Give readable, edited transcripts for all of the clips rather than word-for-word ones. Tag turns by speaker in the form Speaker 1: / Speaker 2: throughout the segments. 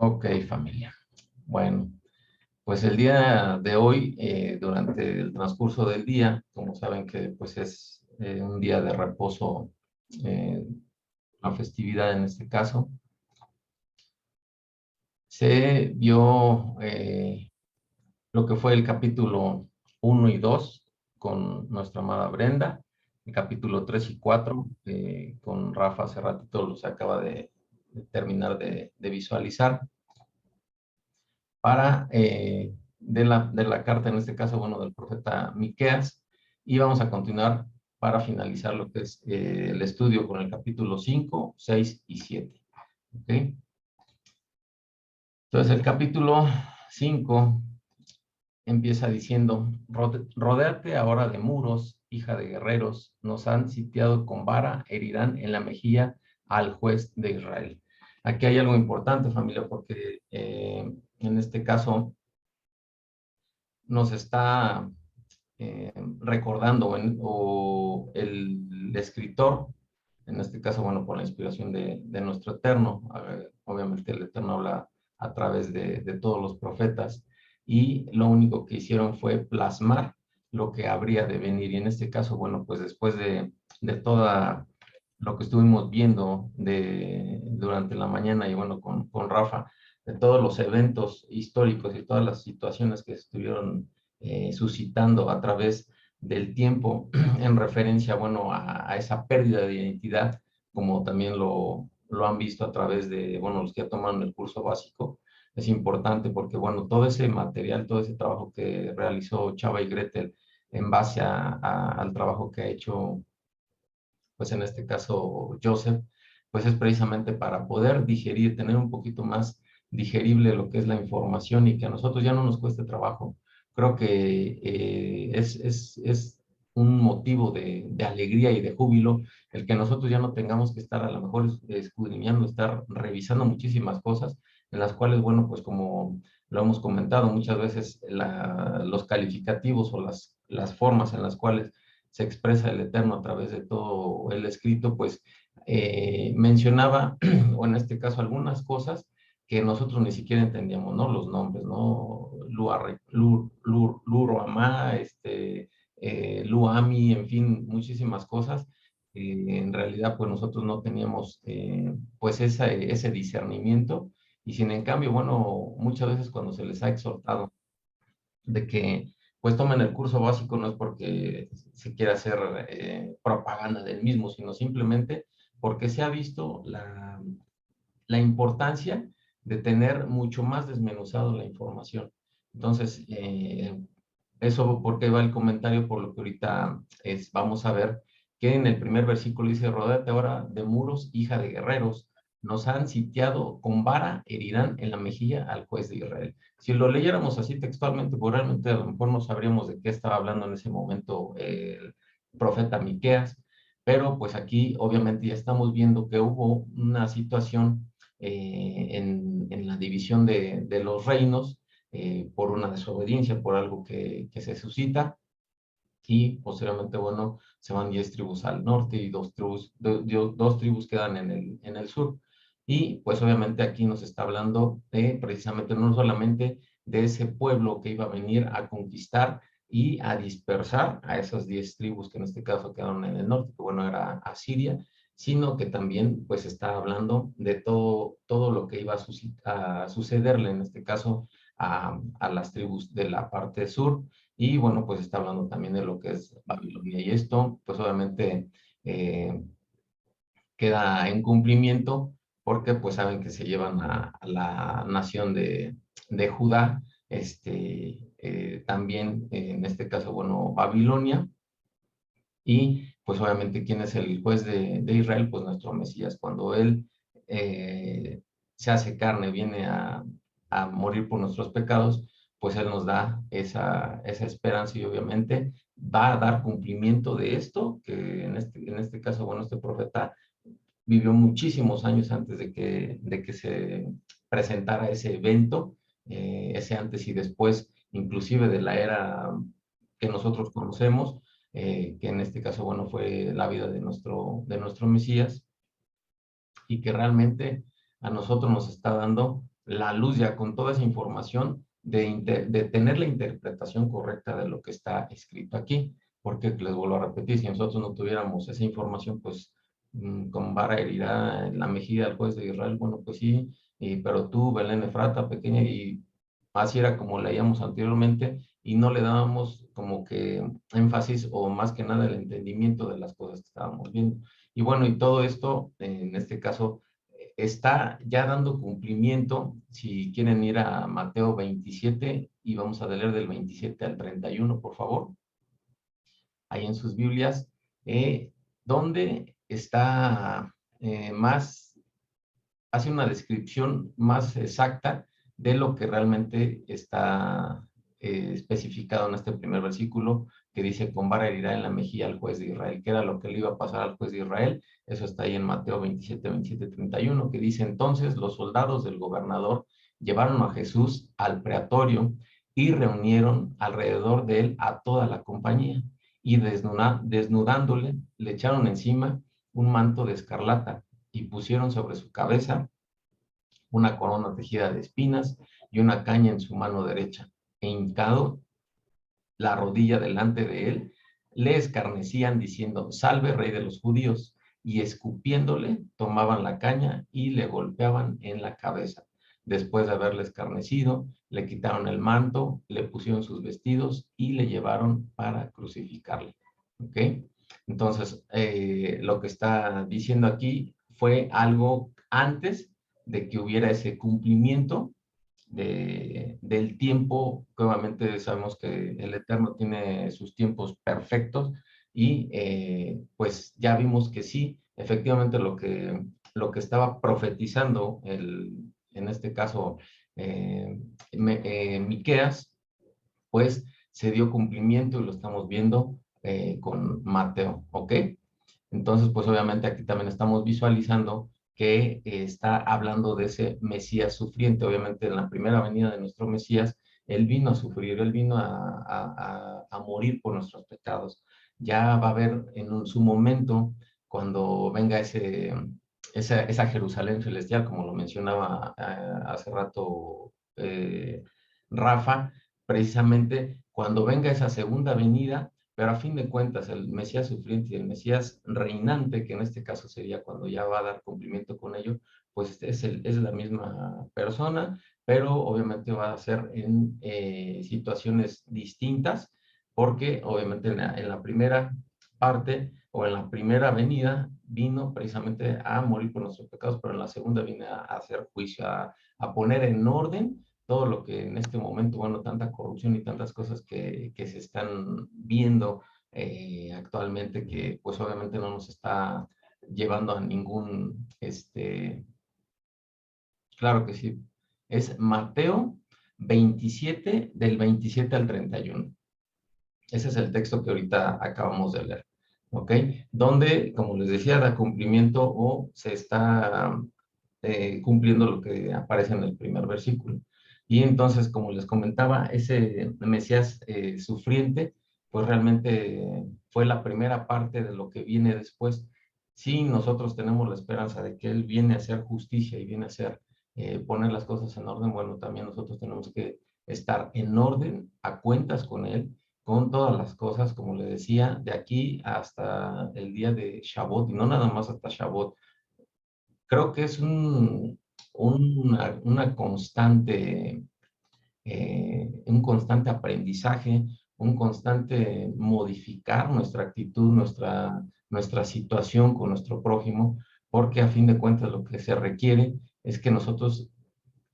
Speaker 1: Ok, familia. Bueno, pues el día de hoy, durante el transcurso del día, como saben que pues es un día de reposo, eh, una festividad en este caso, se vio lo que fue el capítulo 1 y 2 con nuestra amada Brenda, el capítulo 3 y 4 con Rafa hace ratito los acaba de terminar de visualizar. Para de la carta, en este caso, bueno, del profeta Miqueas, y vamos a continuar para finalizar lo que es el estudio con el capítulo 5, 6 y 7. ¿Ok? Entonces, el capítulo 5 empieza diciendo, rodéate ahora de muros, hija de guerreros, nos han sitiado con vara, herirán en la mejilla al juez de Israel. Aquí hay algo importante, familia, porque en este caso nos está recordando o el escritor, en este caso, bueno, por la inspiración de nuestro Eterno, obviamente el Eterno habla a través de todos los profetas, y lo único que hicieron fue plasmar lo que habría de venir, y en este caso, bueno, pues después de toda lo que estuvimos viendo durante la mañana y bueno, con Rafa, de todos los eventos históricos y todas las situaciones que estuvieron suscitando a través del tiempo en referencia, bueno, a esa pérdida de identidad, como también lo han visto a través de, bueno, los que ya tomaron el curso básico. Es importante porque, bueno, todo ese material, todo ese trabajo que realizó Chava y Gretel en base al trabajo que ha hecho, pues en este caso Joseph, pues es precisamente para poder digerir, tener un poquito más digerible lo que es la información y que a nosotros ya no nos cueste trabajo. Creo que es un motivo de alegría y de júbilo el que nosotros ya no tengamos que estar a lo mejor escudriñando, estar revisando muchísimas cosas en las cuales, bueno, pues como lo hemos comentado muchas veces, los calificativos o las formas en las cuales se expresa el Eterno a través de todo el escrito, pues mencionaba, o en este caso algunas cosas que nosotros ni siquiera entendíamos, ¿no? Los nombres, ¿no? Luroamá, Luami, en fin, muchísimas cosas. En realidad, pues nosotros no teníamos, pues ese discernimiento, y sin en cambio, bueno, muchas veces cuando se les ha exhortado de que pues tomen el curso básico, no es porque se quiera hacer propaganda del mismo, sino simplemente porque se ha visto la importancia de tener mucho más desmenuzado la información. Entonces, eso porque va el comentario, por lo que ahorita vamos a ver que en el primer versículo dice, rodéate ahora de muros, hija de guerreros, nos han sitiado con vara, herirán en la mejilla al juez de Israel. Si lo leyéramos así textualmente, pues realmente a lo mejor no sabríamos de qué estaba hablando en ese momento el profeta Miqueas, pero pues aquí obviamente ya estamos viendo que hubo una situación en la división de los reinos, por una desobediencia, por algo que se suscita, y posteriormente, bueno, se van 10 tribus al norte y dos tribus quedan en el sur. Y pues obviamente aquí nos está hablando de precisamente no solamente de ese pueblo que iba a venir a conquistar y a dispersar a esas 10 tribus que en este caso quedaron en el norte, que bueno, era Asiria, sino que también pues está hablando de todo lo que iba a sucederle en este caso a las tribus de la parte sur. Y bueno, pues está hablando también de lo que es Babilonia. Y esto, pues obviamente eh, queda en cumplimiento porque pues saben que se llevan a la nación de Judá, también en este caso, bueno, Babilonia. Y pues obviamente, ¿quién es el juez de Israel? Pues nuestro Mesías. Cuando Él se hace carne, viene a morir por nuestros pecados, pues Él nos da esa esperanza, y obviamente va a dar cumplimiento de esto, que en este caso, bueno, este profeta vivió muchísimos años antes de que se presentara ese evento, ese antes y después, inclusive de la era que nosotros conocemos, que en este caso, bueno, fue la vida de nuestro Mesías, y que realmente a nosotros nos está dando la luz ya con toda esa información de tener la interpretación correcta de lo que está escrito aquí. Porque les vuelvo a repetir, si nosotros no tuviéramos esa información, pues con vara herirá en la mejilla al juez de Israel, bueno, pues sí, pero tú, Belén Efrata, pequeña, y así era como leíamos anteriormente, y no le dábamos como que énfasis o más que nada el entendimiento de las cosas que estábamos viendo. Y bueno, y todo esto, en este caso, está ya dando cumplimiento. Si quieren ir a Mateo 27, y vamos a leer del 27 al 31, por favor, ahí en sus Biblias, donde está más, hace una descripción más exacta de lo que realmente está especificado en este primer versículo, que dice, con vara herirá en la mejilla al juez de Israel, que era lo que le iba a pasar al juez de Israel. Eso está ahí en Mateo 27, 27, 31, que dice, entonces los soldados del gobernador llevaron a Jesús al preatorio y reunieron alrededor de él a toda la compañía, y desnudándole, le echaron encima un manto de escarlata y pusieron sobre su cabeza una corona tejida de espinas y una caña en su mano derecha. E hincado la rodilla delante de él, le escarnecían diciendo, salve, rey de los judíos, y escupiéndole, tomaban la caña y le golpeaban en la cabeza. Después de haberle escarnecido, le quitaron el manto, le pusieron sus vestidos y le llevaron para crucificarle. ¿Ok? Entonces, lo que está diciendo aquí fue algo antes de que hubiera ese cumplimiento del tiempo, que obviamente sabemos que el Eterno tiene sus tiempos perfectos, y pues ya vimos que sí, efectivamente lo que estaba profetizando, en este caso, Miqueas, pues se dio cumplimiento y lo estamos viendo con Mateo, ¿ok? Entonces, pues obviamente aquí también estamos visualizando que está hablando de ese Mesías sufriente. Obviamente en la primera venida de nuestro Mesías, Él vino a sufrir, Él vino a morir por nuestros pecados. Ya va a haber su momento, cuando venga esa Jerusalén celestial, como lo mencionaba hace rato Rafa, precisamente cuando venga esa segunda venida, pero a fin de cuentas el Mesías sufriente y el Mesías reinante, que en este caso sería cuando ya va a dar cumplimiento con ello, pues es la misma persona, pero obviamente va a ser en situaciones distintas, porque obviamente en la primera parte o en la primera venida vino precisamente a morir por nuestros pecados, pero en la segunda viene a hacer juicio, a poner en orden todo lo que en este momento, bueno, tanta corrupción y tantas cosas que se están viendo actualmente, que pues obviamente no nos está llevando a ningún, claro que sí, es Mateo 27, del 27 al 31. Ese es el texto que ahorita acabamos de leer, ¿ok? Donde, como les decía, da cumplimiento o se está cumpliendo lo que aparece en el primer versículo. Y entonces, como les comentaba, ese Mesías sufriente, pues realmente fue la primera parte de lo que viene después. Sí, nosotros tenemos la esperanza de que Él viene a hacer justicia y viene a hacer, poner las cosas en orden. Bueno, también nosotros tenemos que estar en orden, a cuentas con Él, con todas las cosas, como le decía, de aquí hasta el día de Shavuot, y no nada más hasta Shavuot. Creo que es una constante, un constante aprendizaje, un constante modificar nuestra actitud, nuestra situación con nuestro prójimo, porque a fin de cuentas lo que se requiere es que nosotros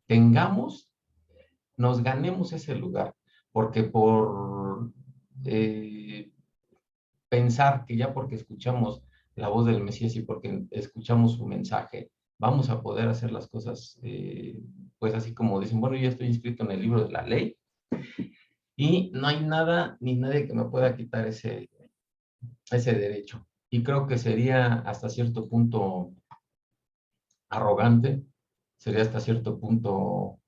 Speaker 1: tengamos, nos ganemos ese lugar, porque por pensar que ya porque escuchamos la voz del Mesías y porque escuchamos su mensaje, vamos a poder hacer las cosas, pues así como dicen, bueno, yo ya estoy inscrito en el libro de la ley y no hay nada ni nadie que me pueda quitar ese derecho. Y creo que sería hasta cierto punto arrogante, sería hasta cierto punto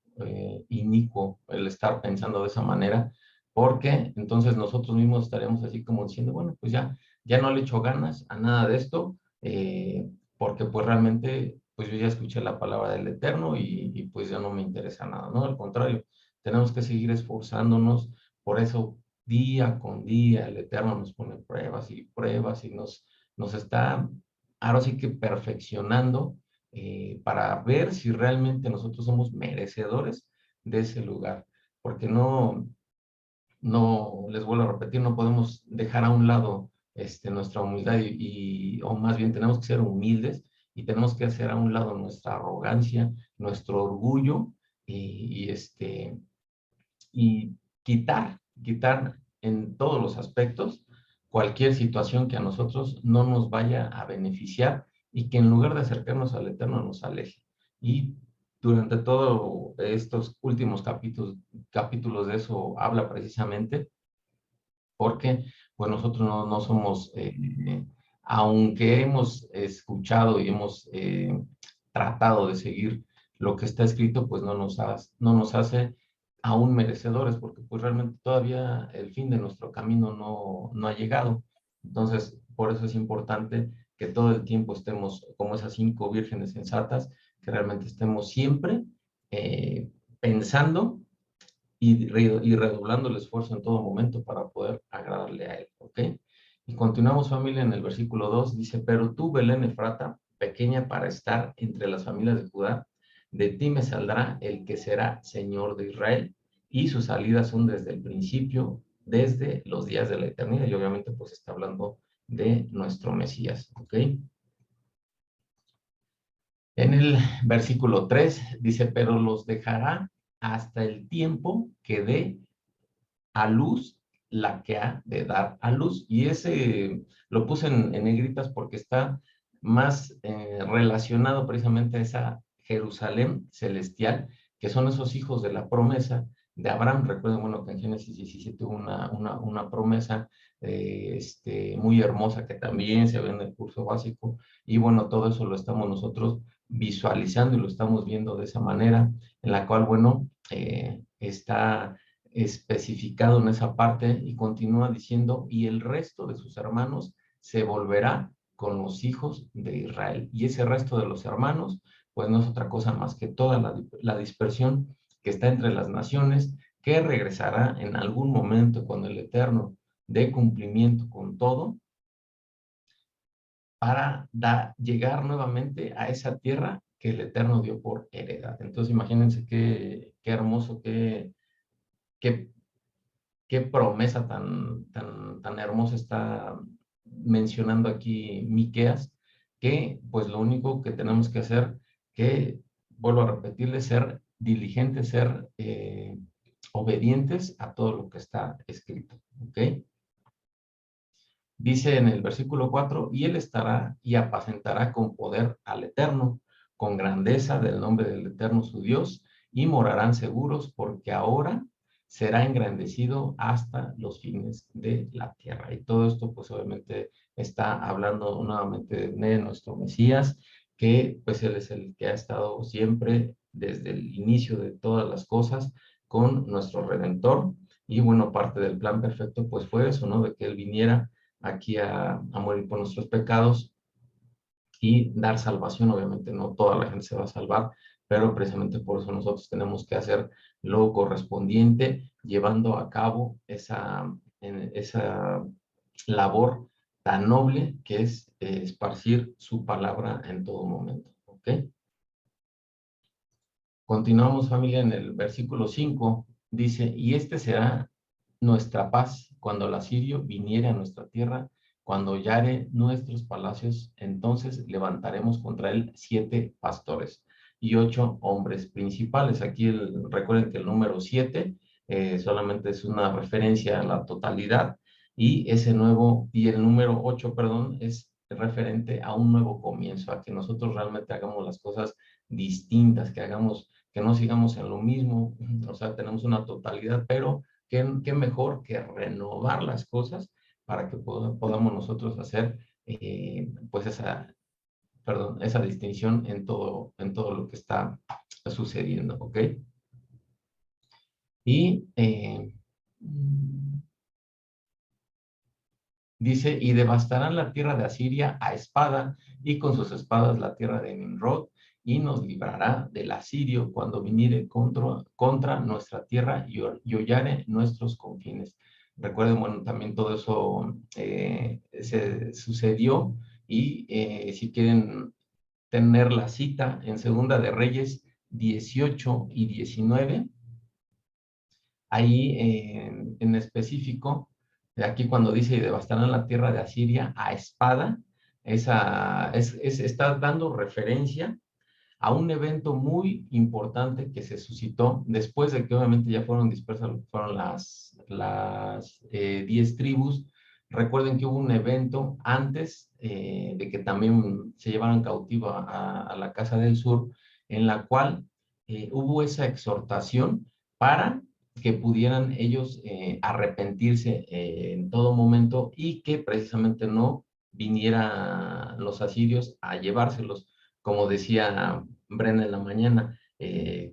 Speaker 1: inicuo el estar pensando de esa manera, porque entonces nosotros mismos estaríamos así como diciendo, bueno, pues ya no le echo ganas a nada de esto, porque pues realmente pues yo ya escuché la palabra del Eterno y pues ya no me interesa nada, ¿no? Al contrario, tenemos que seguir esforzándonos, por eso día con día el Eterno nos pone pruebas y nos está ahora sí que perfeccionando para ver si realmente nosotros somos merecedores de ese lugar, porque no, les vuelvo a repetir, no podemos dejar a un lado nuestra humildad o más bien tenemos que ser humildes y tenemos que hacer a un lado nuestra arrogancia, nuestro orgullo y quitar en todos los aspectos cualquier situación que a nosotros no nos vaya a beneficiar y que en lugar de acercarnos al Eterno nos aleje. Y durante todos estos últimos capítulos de eso habla precisamente porque pues nosotros no somos, aunque hemos escuchado y hemos tratado de seguir lo que está escrito, pues no nos hace aún merecedores, porque pues realmente todavía el fin de nuestro camino no ha llegado. Entonces, por eso es importante que todo el tiempo estemos como esas 5 vírgenes sensatas, que realmente estemos siempre pensando y redoblando el esfuerzo en todo momento para poder agradarle a él, ¿ok? Y continuamos, familia, en el versículo 2, dice, pero tú, Belén Efrata, pequeña para estar entre las familias de Judá, de ti me saldrá el que será Señor de Israel, y sus salidas son desde el principio, desde los días de la eternidad, y obviamente pues está hablando de nuestro Mesías, ¿ok? En el versículo 3 dice, pero los dejará hasta el tiempo que dé a luz la que ha de dar a luz. Y ese lo puse en negritas porque está más relacionado precisamente a esa Jerusalén celestial, que son esos hijos de la promesa de Abraham. Recuerden, bueno, que en Génesis 17 hubo una promesa muy hermosa que también se ve en el curso básico. Y bueno, todo eso lo estamos nosotros visualizando y lo estamos viendo de esa manera, en la cual, bueno, está especificado en esa parte y continúa diciendo, y el resto de sus hermanos se volverá con los hijos de Israel. Y ese resto de los hermanos, pues no es otra cosa más que toda la dispersión que está entre las naciones, que regresará en algún momento cuando el Eterno dé cumplimiento con todo, para llegar nuevamente a esa tierra que el Eterno dio por heredad. Entonces imagínense qué hermoso, qué qué promesa tan hermosa está mencionando aquí Miqueas, que pues lo único que tenemos que hacer, que vuelvo a repetirle, ser diligentes, ser obedientes a todo lo que está escrito, ¿ok? Dice en el versículo 4, y él estará y apacentará con poder al Eterno, con grandeza del nombre del Eterno su Dios, y morarán seguros, porque ahora será engrandecido hasta los fines de la tierra. Y todo esto, pues obviamente está hablando nuevamente de nuestro Mesías, que pues él es el que ha estado siempre desde el inicio de todas las cosas con nuestro Redentor. Y bueno, parte del plan perfecto pues fue eso, ¿no? De que él viniera aquí a morir por nuestros pecados y dar salvación. Obviamente no toda la gente se va a salvar, pero precisamente por eso nosotros tenemos que hacer lo correspondiente, llevando a cabo esa labor tan noble que es esparcir su palabra en todo momento. ¿Ok? Continuamos, familia, en el versículo 5. Dice, y este será nuestra paz cuando el asirio viniere a nuestra tierra, cuando hollare nuestros palacios, entonces levantaremos contra él 7 pastores y 8 hombres principales. Aquí recuerden que el número 7 solamente es una referencia a la totalidad y el número 8, perdón, es referente a un nuevo comienzo, a que nosotros realmente hagamos las cosas distintas, que no sigamos en lo mismo, o sea, tenemos una totalidad, pero qué mejor que renovar las cosas para que podamos nosotros hacer pues esa distinción en todo lo que está sucediendo, ¿ok? Y dice, y devastarán la tierra de Asiria a espada, y con sus espadas la tierra de Nimrod, y nos librará del asirio cuando viniere contra nuestra tierra y hollare nuestros confines. Recuerden, bueno, también todo eso se sucedió y si quieren tener la cita en Segunda de Reyes 18 y 19, ahí en específico, de aquí cuando dice, y devastarán la tierra de Asiria a espada, está dando referencia a un evento muy importante que se suscitó después de que obviamente ya fueron dispersas, fueron las 10 tribus. Recuerden que hubo un evento antes de que también se llevaran cautivo a la Casa del Sur, en la cual hubo esa exhortación para que pudieran ellos arrepentirse en todo momento y que precisamente no vinieran los asirios a llevárselos, como decía Brenda en la mañana,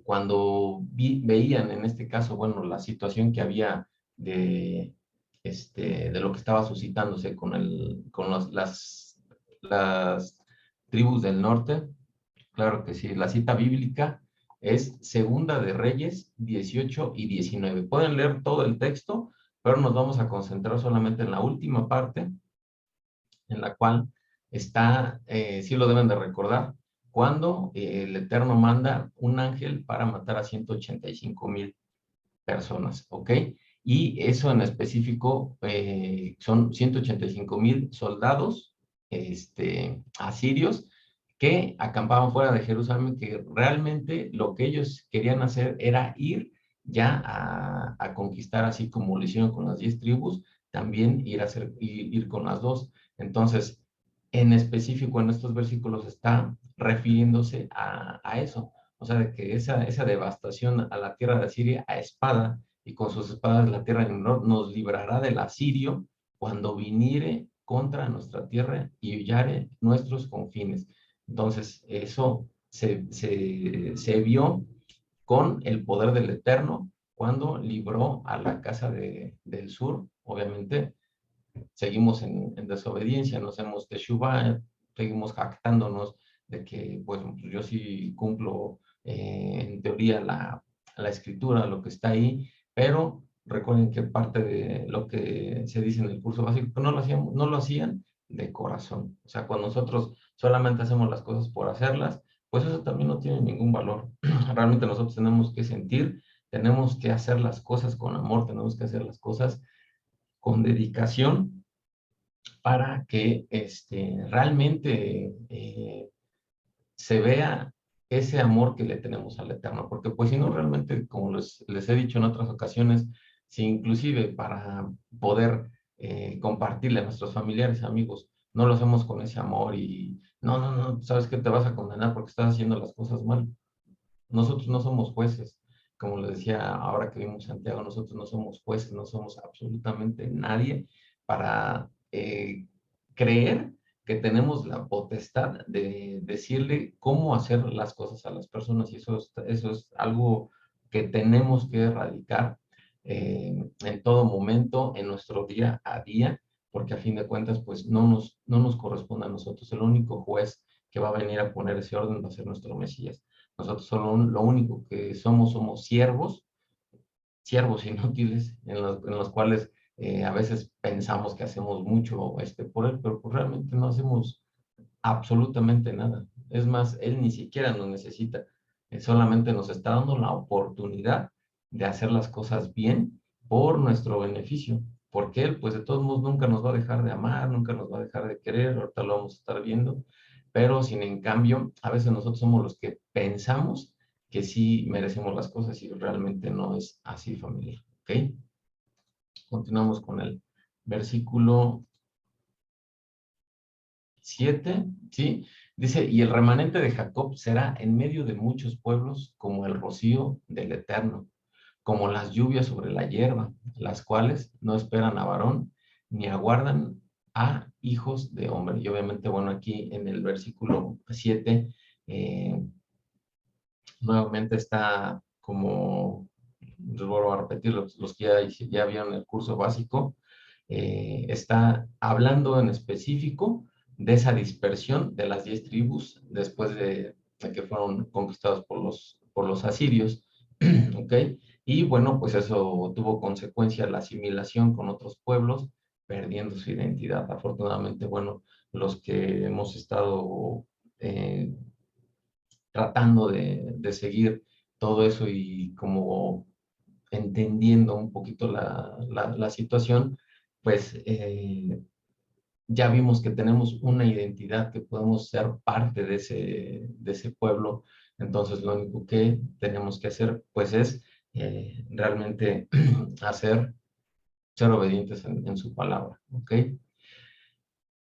Speaker 1: cuando veían en este caso, bueno, la situación que había de lo que estaba suscitándose con las tribus del norte. Claro que sí, la cita bíblica es Segunda de Reyes 18 y 19. Pueden leer todo el texto, pero nos vamos a concentrar solamente en la última parte, en la cual está, sí lo deben de recordar, cuando el Eterno manda un ángel para matar a 185,000 personas, ¿ok? Y eso en específico son 185,000 soldados asirios que acampaban fuera de Jerusalén, que realmente lo que ellos querían hacer era ir ya a conquistar, así como lo hicieron con las 10 tribus, también ir con las dos. Entonces, en específico en estos versículos está refiriéndose a eso, o sea, de que esa devastación a la tierra de Asiria a espada, y con sus espadas la tierra del norte nos librará del asirio cuando viniere contra nuestra tierra y hollare nuestros confines. Entonces, eso se vio con el poder del Eterno cuando libró a la casa del sur. Obviamente, seguimos en desobediencia, no hacemos teshuvah, seguimos jactándonos de que, pues, yo sí cumplo en teoría la escritura, lo que está ahí, pero recuerden que parte de lo que se dice en el curso básico, no lo hacían de corazón. O sea, cuando nosotros solamente hacemos las cosas por hacerlas, pues eso también no tiene ningún valor. Realmente nosotros tenemos que sentir, tenemos que hacer las cosas con amor, tenemos que hacer las cosas con dedicación para que realmente se vea ese amor que le tenemos al Eterno, porque pues si no realmente, como les he dicho en otras ocasiones, si inclusive para poder compartirle a nuestros familiares, amigos, no lo hacemos con ese amor y no, sabes que te vas a condenar porque estás haciendo las cosas mal. Nosotros no somos jueces, como les decía ahora que vimos Santiago, nosotros no somos jueces, no somos absolutamente nadie para creer que tenemos la potestad de decirle cómo hacer las cosas a las personas, y eso es algo que tenemos que erradicar en todo momento, en nuestro día a día, porque a fin de cuentas, pues no nos corresponde a nosotros. El único juez que va a venir a poner ese orden va a ser nuestro Mesías. Nosotros solo lo único que somos siervos inútiles, en los cuales a veces pensamos que hacemos mucho por él, pero pues realmente no hacemos absolutamente nada. Es más, él ni siquiera nos necesita. Solamente nos está dando la oportunidad de hacer las cosas bien por nuestro beneficio. Porque él, pues de todos modos, nunca nos va a dejar de amar, nunca nos va a dejar de querer, ahorita lo vamos a estar viendo, pero sin en cambio, a veces nosotros somos los que pensamos que sí merecemos las cosas y realmente no es así, familia. ¿Ok? Continuamos con el versículo 7, ¿sí? Dice, y el remanente de Jacob será en medio de muchos pueblos como el rocío del Eterno, como las lluvias sobre la hierba, las cuales no esperan a varón, ni aguardan a hijos de hombre. Y obviamente, bueno, aquí en el versículo 7, nuevamente está como, les vuelvo a repetir, los que ya vieron el curso básico, está hablando en específico de esa dispersión de las 10 tribus después que fueron conquistados por los asirios, ¿ok? Y bueno, pues eso tuvo consecuencia la asimilación con otros pueblos, perdiendo su identidad. Afortunadamente, bueno, los que hemos estado eh, tratando de seguir todo eso y como entendiendo un poquito la situación, pues ya vimos que tenemos una identidad, que podemos ser parte de ese pueblo. Entonces lo único que tenemos que hacer pues es realmente hacer, ser obedientes en su palabra, ¿ok?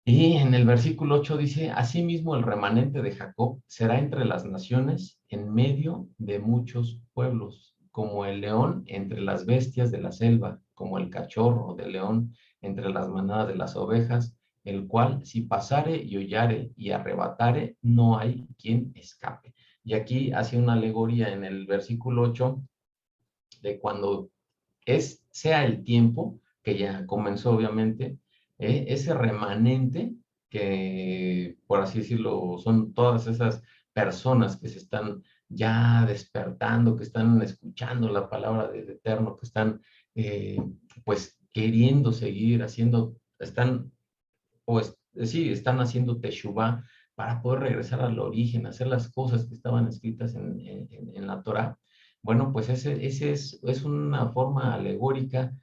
Speaker 1: Y en el versículo 8 dice, asimismo el remanente de Jacob será entre las naciones en medio de muchos pueblos, como el león entre las bestias de la selva, como el cachorro del león entre las manadas de las ovejas, el cual si pasare y hollare y arrebatare, no hay quien escape. Y aquí hace una alegoría en el versículo 8 de cuando sea el tiempo, que ya comenzó obviamente, ese remanente que, por así decirlo, son todas esas personas que se están ya despertando, que están escuchando la palabra del Eterno, que están eh, pues queriendo seguir haciendo, están pues sí, están haciendo teshuvá para poder regresar al origen, hacer las cosas que estaban escritas en la Torá. Bueno, pues ese es una forma alegórica,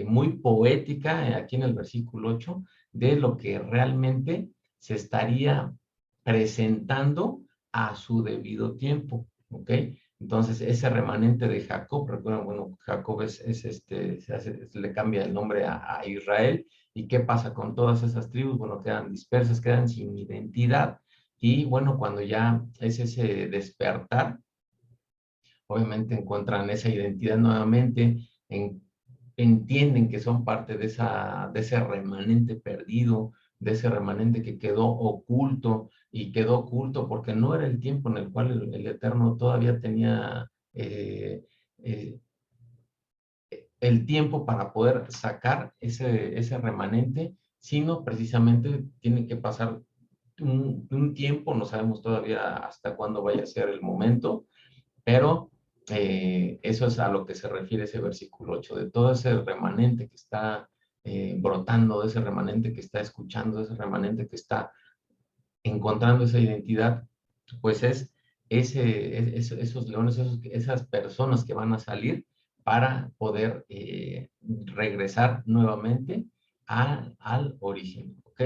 Speaker 1: muy poética, aquí en el versículo 8, de lo que realmente se estaría presentando a su debido tiempo, ¿ok? Entonces, ese remanente de Jacob, recuerden, bueno, Jacob se le cambia el nombre a Israel. ¿Y qué pasa con todas esas tribus? Bueno, quedan dispersas, quedan sin identidad. Y bueno, cuando ya es ese despertar, obviamente encuentran esa identidad nuevamente, entienden que son parte de ese remanente perdido, de ese remanente que quedó oculto, y quedó oculto porque no era el tiempo en el cual el Eterno todavía tenía eh, el tiempo para poder sacar ese remanente, sino precisamente tiene que pasar un tiempo, no sabemos todavía hasta cuándo vaya a ser el momento, pero eso es a lo que se refiere ese versículo 8, de todo ese remanente que está brotando, de ese remanente que está escuchando, de ese remanente que está encontrando esa identidad, pues es esos leones, esas personas que van a salir para poder regresar nuevamente al origen, ¿ok?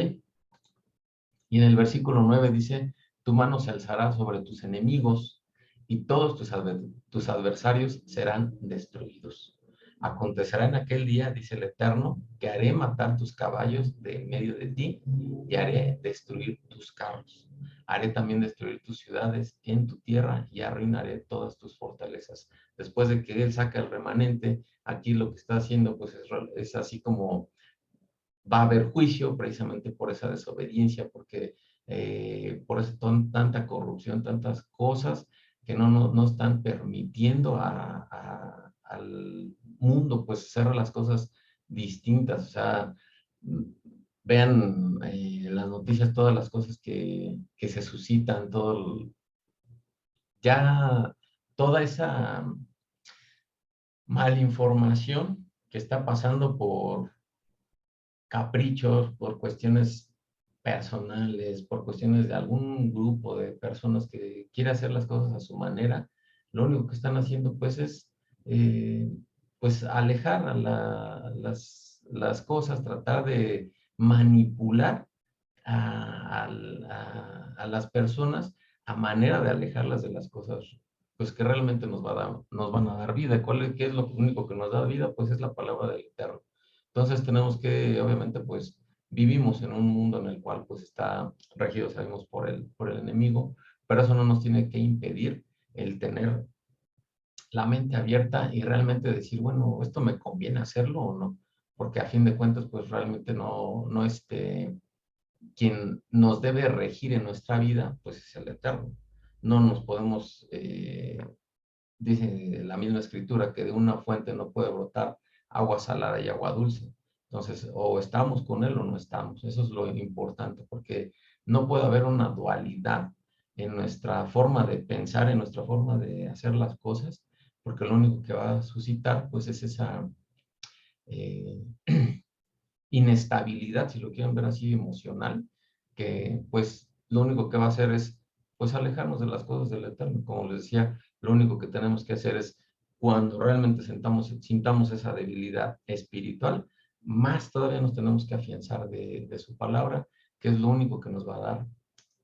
Speaker 1: Y en el versículo 9 dice, tu mano se alzará sobre tus enemigos y todos tus adversarios serán destruidos. Acontecerá en aquel día, dice el Eterno, que haré matar tus caballos de en medio de ti y haré destruir tus carros. Haré también destruir tus ciudades en tu tierra y arruinaré todas tus fortalezas. Después de que él saca el remanente, aquí lo que está haciendo pues es así como va a haber juicio precisamente por esa desobediencia, porque por eso tanta corrupción, tantas cosas que no están permitiendo al mundo pues hacer las cosas distintas. O sea, vean las noticias, todas las cosas que se suscitan, ya toda esa malinformación que está pasando por caprichos, por cuestiones personales, por cuestiones de algún grupo de personas que quiere hacer las cosas a su manera, lo único que están haciendo pues es pues alejar las cosas, tratar de manipular a las personas a manera de alejarlas de las cosas pues que realmente nos van a dar vida. ¿Qué es lo único que nos da vida? Pues es la palabra del Eterno. Entonces tenemos que, obviamente, pues vivimos en un mundo en el cual pues está regido, sabemos, por el enemigo, pero eso no nos tiene que impedir el tener la mente abierta y realmente decir, bueno, ¿esto me conviene hacerlo o no? Porque a fin de cuentas, pues realmente no quien nos debe regir en nuestra vida, pues es el Eterno. No nos podemos, dice la misma escritura, que de una fuente no puede brotar agua salada y agua dulce. Entonces, o estamos con él o no estamos. Eso es lo importante, porque no puede haber una dualidad en nuestra forma de pensar, en nuestra forma de hacer las cosas, porque lo único que va a suscitar, pues, es esa eh, inestabilidad, si lo quieren ver así, emocional, que pues lo único que va a hacer es pues alejarnos de las cosas del Eterno. Como les decía, lo único que tenemos que hacer es cuando realmente sintamos esa debilidad espiritual, más todavía nos tenemos que afianzar de su palabra, que es lo único que nos va a dar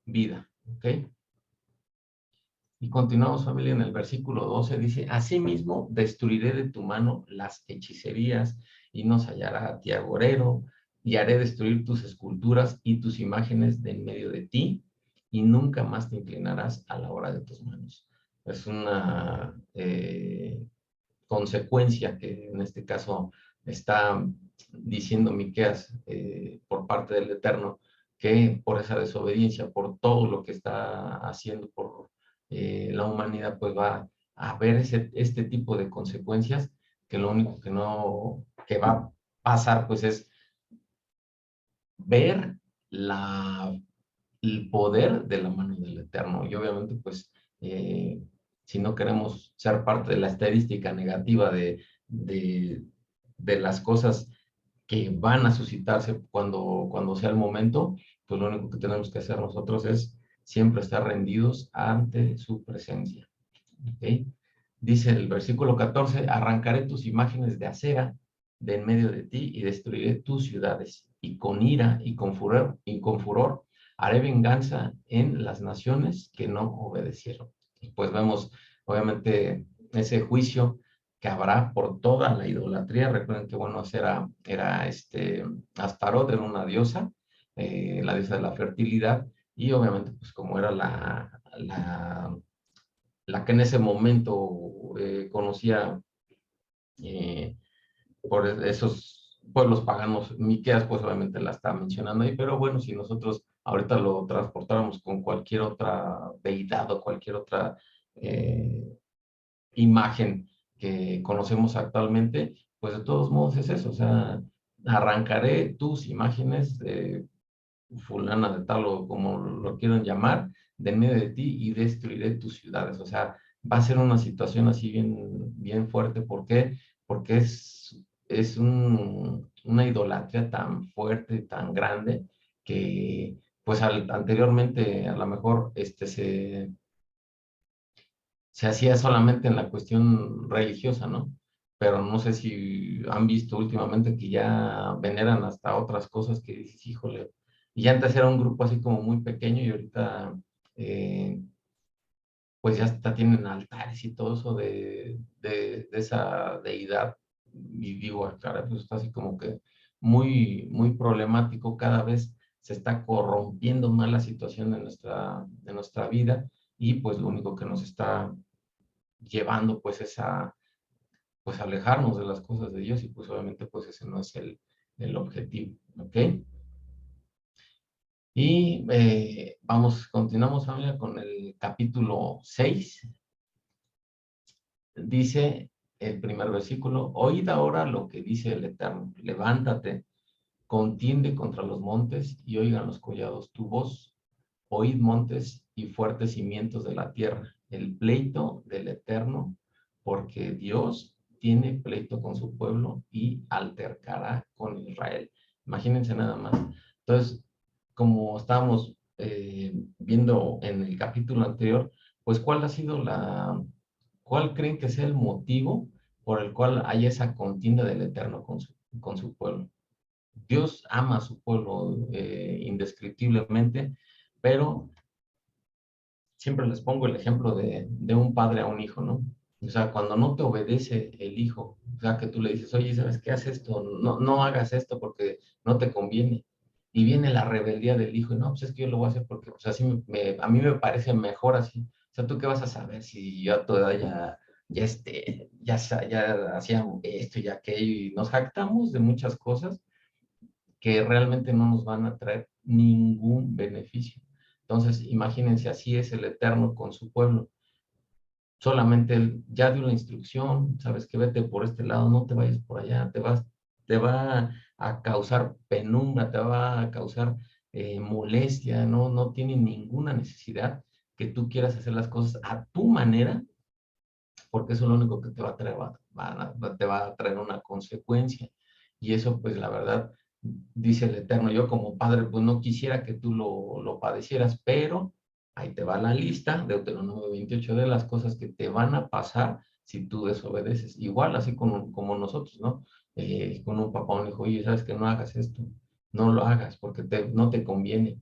Speaker 1: vida. ¿Ok? Y continuamos, familia, en el versículo 12, dice, asimismo destruiré de tu mano las hechicerías y no se hallará a ti agorero, y haré destruir tus esculturas y tus imágenes de en medio de ti, y nunca más te inclinarás a la obra de tus manos. Es una consecuencia que en este caso está diciendo Miqueas por parte del Eterno, que por esa desobediencia, por todo lo que está haciendo por la humanidad, pues va a haber este tipo de consecuencias, que lo único que no, que va a pasar, pues es ver la, el poder de la mano del Eterno. Y obviamente, pues, si no queremos ser parte de la estadística negativa de las cosas que van a suscitarse cuando sea el momento, pues lo único que tenemos que hacer nosotros es siempre estar rendidos ante su presencia. ¿Ok? Dice el versículo 14, arrancaré tus imágenes de acera de en medio de ti y destruiré tus ciudades. Y con ira y con furor haré venganza en las naciones que no obedecieron. Y pues vemos, obviamente, ese juicio que habrá por toda la idolatría. Recuerden que, bueno, era Astarot, era una diosa, la diosa de la fertilidad, y obviamente, pues como era la que en ese momento conocía eh, por esos pueblos paganos. Miqueas, pues obviamente la está mencionando ahí, pero bueno, si nosotros ahorita lo transportáramos con cualquier otra deidad o cualquier otra eh, imagen que conocemos actualmente, pues de todos modos es eso, o sea, arrancaré tus imágenes de fulana de tal o como lo quieran llamar, de en medio de ti y destruiré tus ciudades. O sea, va a ser una situación así bien fuerte. ¿Por qué? Porque es una idolatría tan fuerte, tan grande, que pues anteriormente a lo mejor se hacía solamente en la cuestión religiosa, ¿no? Pero no sé si han visto últimamente que ya veneran hasta otras cosas que dices, híjole, y antes era un grupo así como muy pequeño y ahorita eh, pues ya hasta tienen altares y todo eso de esa deidad. Y digo, "Ah, caray, pues está así como que muy problemático, cada vez se está corrompiendo más la situación de nuestra vida, y pues lo único que nos está llevando pues pues alejarnos de las cosas de Dios, y pues obviamente pues ese no es el objetivo, ¿ok? Y continuamos, familia, con el capítulo 6. Dice el primer versículo, oíd ahora lo que dice el Eterno, levántate, contiende contra los montes y oigan los collados tu voz, oíd montes y fuertes cimientos de la tierra, el pleito del Eterno, porque Dios tiene pleito con su pueblo y altercará con Israel. Imagínense nada más. Entonces, como estábamos viendo en el capítulo anterior, pues ¿cuál creen que sea el motivo por el cual hay esa contienda del Eterno con su pueblo? Dios ama a su pueblo indescriptiblemente, pero siempre les pongo el ejemplo de un padre a un hijo, ¿no? O sea, cuando no te obedece el hijo, o sea, que tú le dices, oye, ¿sabes qué? Haz esto, no hagas esto porque no te conviene. Y viene la rebeldía del hijo, y no, pues es que yo lo voy a hacer porque, pues así a mí me parece mejor así. O sea, ¿tú qué vas a saber si yo a tu edad ya hacía esto y aquello, y nos jactamos de muchas cosas que realmente no nos van a traer ningún beneficio? Entonces, imagínense, así es el Eterno con su pueblo. Solamente él ya dio la instrucción, sabes que vete por este lado, no te vayas por allá, te va a causar penumbra, te va a causar molestia, no tiene ninguna necesidad que tú quieras hacer las cosas a tu manera, porque eso es lo único que te va a traer, te va a traer una consecuencia. Y eso, pues la verdad, dice el Eterno, yo como padre, pues no quisiera que tú lo padecieras, pero ahí te va la lista, Deuteronomio 28, de las cosas que te van a pasar si tú desobedeces. Igual, así como nosotros, ¿no? Con un papá o un hijo, oye, ¿sabes que no hagas esto? No lo hagas porque no te conviene.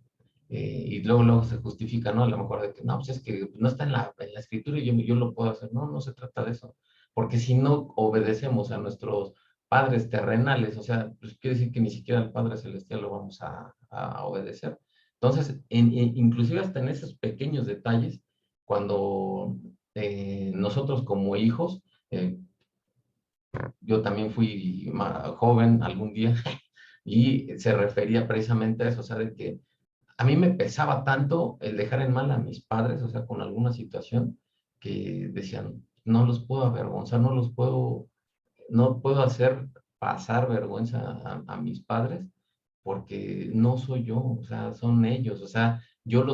Speaker 1: Y luego se justifica, ¿no? A lo mejor de que, no, pues es que no está en la escritura y yo lo puedo hacer. No, no se trata de eso. Porque si no obedecemos a nuestros padres terrenales, o sea, pues quiere decir que ni siquiera al Padre Celestial lo vamos a obedecer. Entonces, inclusive hasta en esos pequeños detalles, cuando nosotros como hijos, eh, yo también fui joven algún día, y se refería precisamente a eso, o sea, de que a mí me pesaba tanto el dejar en mal a mis padres, o sea, con alguna situación, que decían, no los puedo avergonzar, no puedo hacer pasar vergüenza a mis padres, porque no soy yo, o sea, son ellos, o sea, yo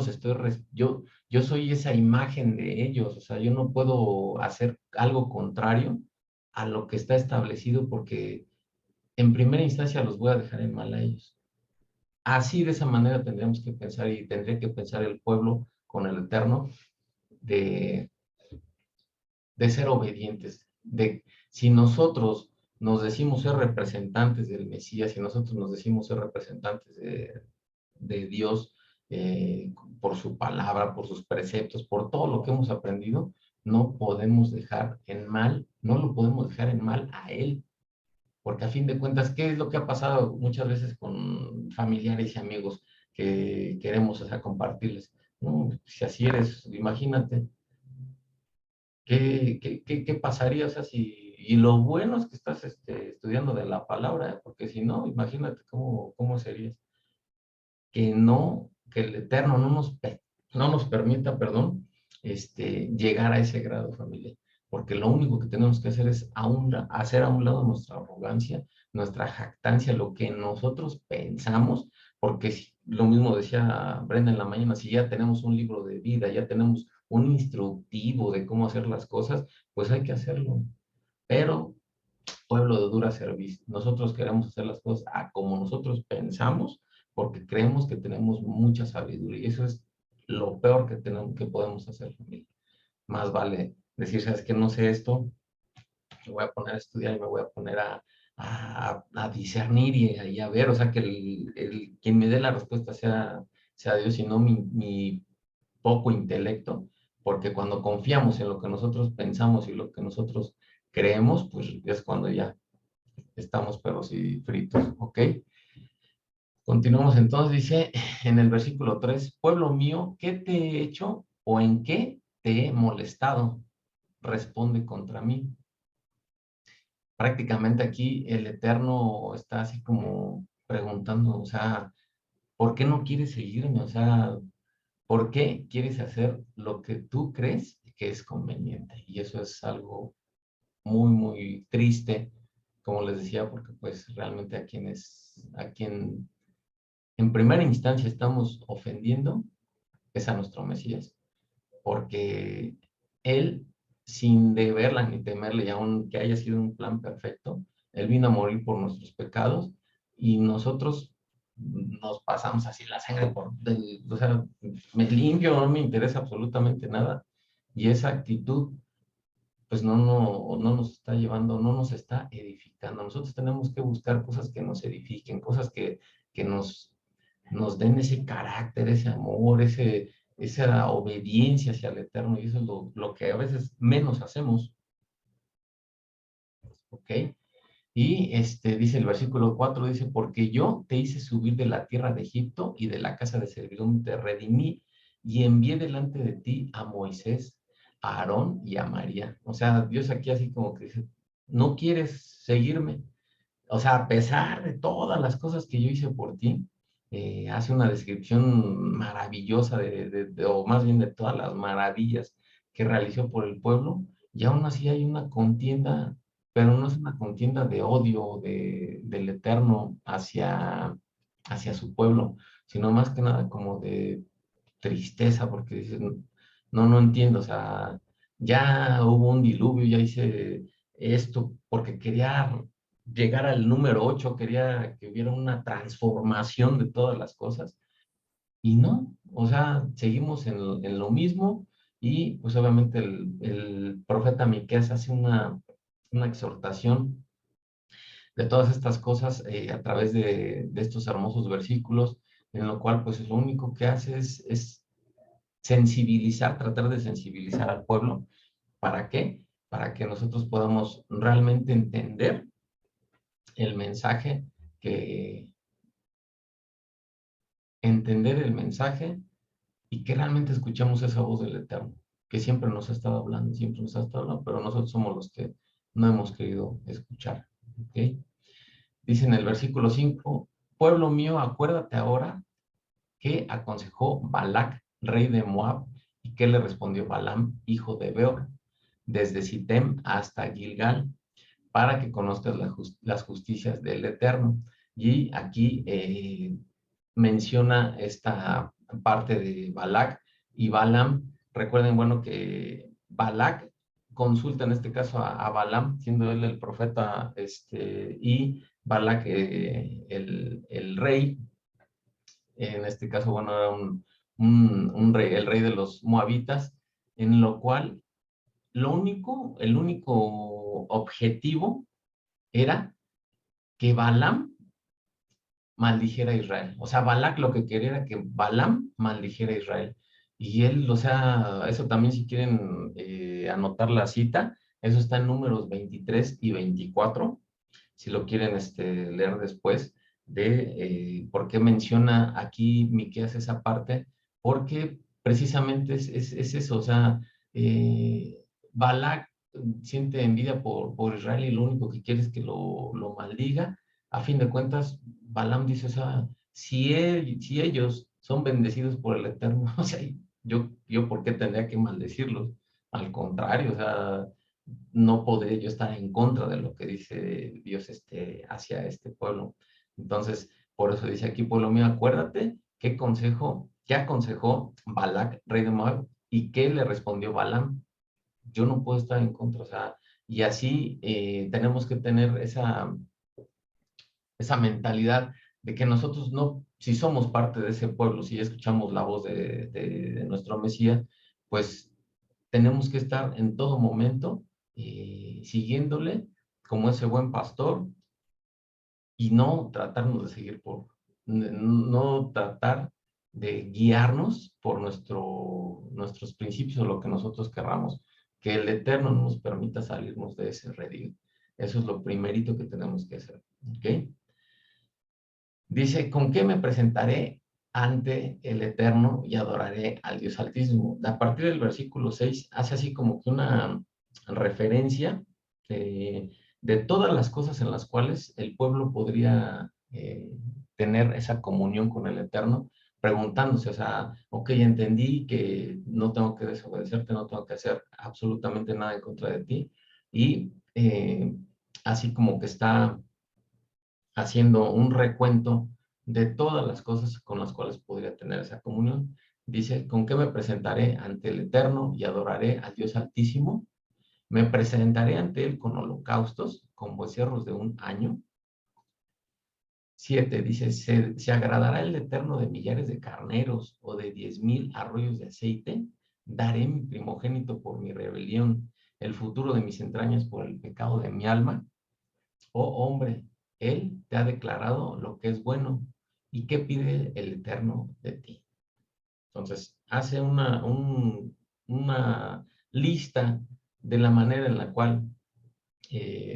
Speaker 1: soy esa imagen de ellos, o sea, yo no puedo hacer algo contrario a lo que está establecido, porque en primera instancia los voy a dejar en mal a ellos. Así, de esa manera tendríamos que pensar, y tendría que pensar el pueblo con el Eterno, de, de ser obedientes, de si nosotros nos decimos ser representantes del Mesías, si nosotros nos decimos ser representantes de Dios, por su palabra, por sus preceptos, por todo lo que hemos aprendido, no podemos dejar en mal, no lo podemos dejar en mal a Él, porque a fin de cuentas, ¿qué es lo que ha pasado muchas veces con familiares y amigos que queremos, o sea, compartirles? No, si así eres, imagínate, ¿qué pasaría? O sea, y lo bueno es que estás estudiando de la palabra, porque si no, imagínate cómo serías. Que el Eterno no nos permita, perdón, llegar a ese grado, familia, porque lo único que tenemos que hacer es hacer a un lado nuestra arrogancia, nuestra jactancia, lo que nosotros pensamos, porque lo mismo decía Brenda en la mañana, si ya tenemos un libro de vida, ya tenemos un instructivo de cómo hacer las cosas, pues hay que hacerlo. Pero, pueblo de dura cerviz, nosotros queremos hacer las cosas a como nosotros pensamos, porque creemos que tenemos mucha sabiduría, y eso es lo peor que podemos hacer, familia. Más vale decir, sabes que no sé esto, me voy a poner a estudiar y me voy a poner a discernir y a ver, o sea, que quien me dé la respuesta sea Dios, y no mi poco intelecto, porque cuando confiamos en lo que nosotros pensamos y lo que nosotros creemos, pues es cuando ya estamos pero sí fritos, ¿ok? Continuamos entonces, dice en el versículo 3, pueblo mío, ¿qué te he hecho o en qué te he molestado? Responde contra mí. Prácticamente aquí el Eterno está así como preguntando, o sea, ¿por qué no quieres seguirme? O sea, ¿por qué quieres hacer lo que tú crees que es conveniente? Y eso es algo muy, muy triste, como les decía, porque pues realmente a quien en primera instancia estamos ofendiendo es a nuestro Mesías, porque Él, sin deberla ni temerle, y aun que haya sido un plan perfecto, Él vino a morir por nuestros pecados, y nosotros nos pasamos así la sangre o sea, me limpio, no me interesa absolutamente nada, y esa actitud pues no nos está llevando, no nos está edificando. Nosotros tenemos que buscar cosas que nos edifiquen, cosas que nos den ese carácter, ese amor, esa obediencia hacia el Eterno, y eso es lo que a veces menos hacemos, ¿ok? Y dice el versículo 4, dice, porque yo te hice subir de la tierra de Egipto y de la casa de servidumbre te redimí, y envié delante de ti a Moisés, a Aarón y a María. O sea, Dios aquí así como que dice, no quieres seguirme. O sea, a pesar de todas las cosas que yo hice por ti, hace una descripción maravillosa o más bien de todas las maravillas que realizó por el pueblo, y aún así hay una contienda, pero no es una contienda de odio del Eterno hacia su pueblo, sino más que nada como de tristeza, porque dicen, no entiendo, o sea, ya hubo un diluvio, ya hice esto, porque quería llegar al número 8, quería que hubiera una transformación de todas las cosas, y no, o sea, seguimos en lo mismo, y pues obviamente el profeta Miqueas hace una exhortación de todas estas cosas a través de estos hermosos versículos, en lo cual pues lo único que hace es sensibilizar, tratar de sensibilizar al pueblo. ¿Para qué? Para que nosotros podamos realmente el mensaje que, entender el mensaje y que realmente escuchemos esa voz del Eterno, que siempre nos ha estado hablando, siempre nos ha estado hablando, pero nosotros somos los que no hemos querido escuchar. ¿Ok? Dice en el versículo 5, pueblo mío, acuérdate ahora que aconsejó Balac, rey de Moab, y que le respondió Balaam, hijo de Beor, desde Sitem hasta Gilgal, para que conozcas las justicias del Eterno. Y aquí menciona esta parte de Balac y Balaam. Recuerden, bueno, que Balac consulta en este caso a Balaam, siendo él el profeta, y Balac el rey, en este caso, bueno, era un rey, el rey de los moabitas, en lo cual el único objetivo era que Balaam maldijera a Israel. O sea, Balac lo que quería era que Balaam maldijera a Israel. Y él, o sea, eso también si quieren anotar la cita, eso está en números 23 y 24, si lo quieren leer después, de por qué menciona aquí Miqueas esa parte, porque precisamente es eso, o sea, Balac siente envidia por Israel y lo único que quiere es que lo maldiga. A fin de cuentas, Balaam dice, o sea, si ellos son bendecidos por el Eterno, o sea, yo ¿por qué tendría que maldecirlos? Al contrario, o sea, no podré yo estar en contra de lo que dice Dios hacia este pueblo. Entonces, por eso dice aquí, pueblo mío, acuérdate qué aconsejó Balac, rey de Moab, y qué le respondió Balaam. Yo no puedo estar en contra, o sea, y así tenemos que tener esa mentalidad de que nosotros no, si somos parte de ese pueblo, si escuchamos la voz de nuestro Mesías, pues tenemos que estar en todo momento siguiéndole como ese buen pastor y no tratarnos de seguir no tratar de guiarnos por nuestros principios o lo que nosotros querramos, que el Eterno no nos permita salirnos de ese redil. Eso es lo primerito que tenemos que hacer, ¿ok? Dice, ¿con qué me presentaré ante el Eterno y adoraré al Dios Altísimo? A partir del versículo 6 hace así como que una referencia de todas las cosas en las cuales el pueblo podría tener esa comunión con el Eterno, preguntándose, o sea, ok, entendí que no tengo que desobedecerte, no tengo que hacer absolutamente nada en contra de ti, y así como que está haciendo un recuento de todas las cosas con las cuales podría tener esa comunión. Dice, ¿con qué me presentaré ante el Eterno y adoraré al Dios Altísimo? Me presentaré ante Él con holocaustos, con becerros de un año. 7 dice, ¿se agradará el Eterno de millares de carneros o de 10,000 arroyos de aceite? Daré mi primogénito por mi rebelión, el futuro de mis entrañas por el pecado de mi alma. Oh hombre, Él te ha declarado lo que es bueno y qué pide el Eterno de ti. Entonces, hace una lista de la manera en la cual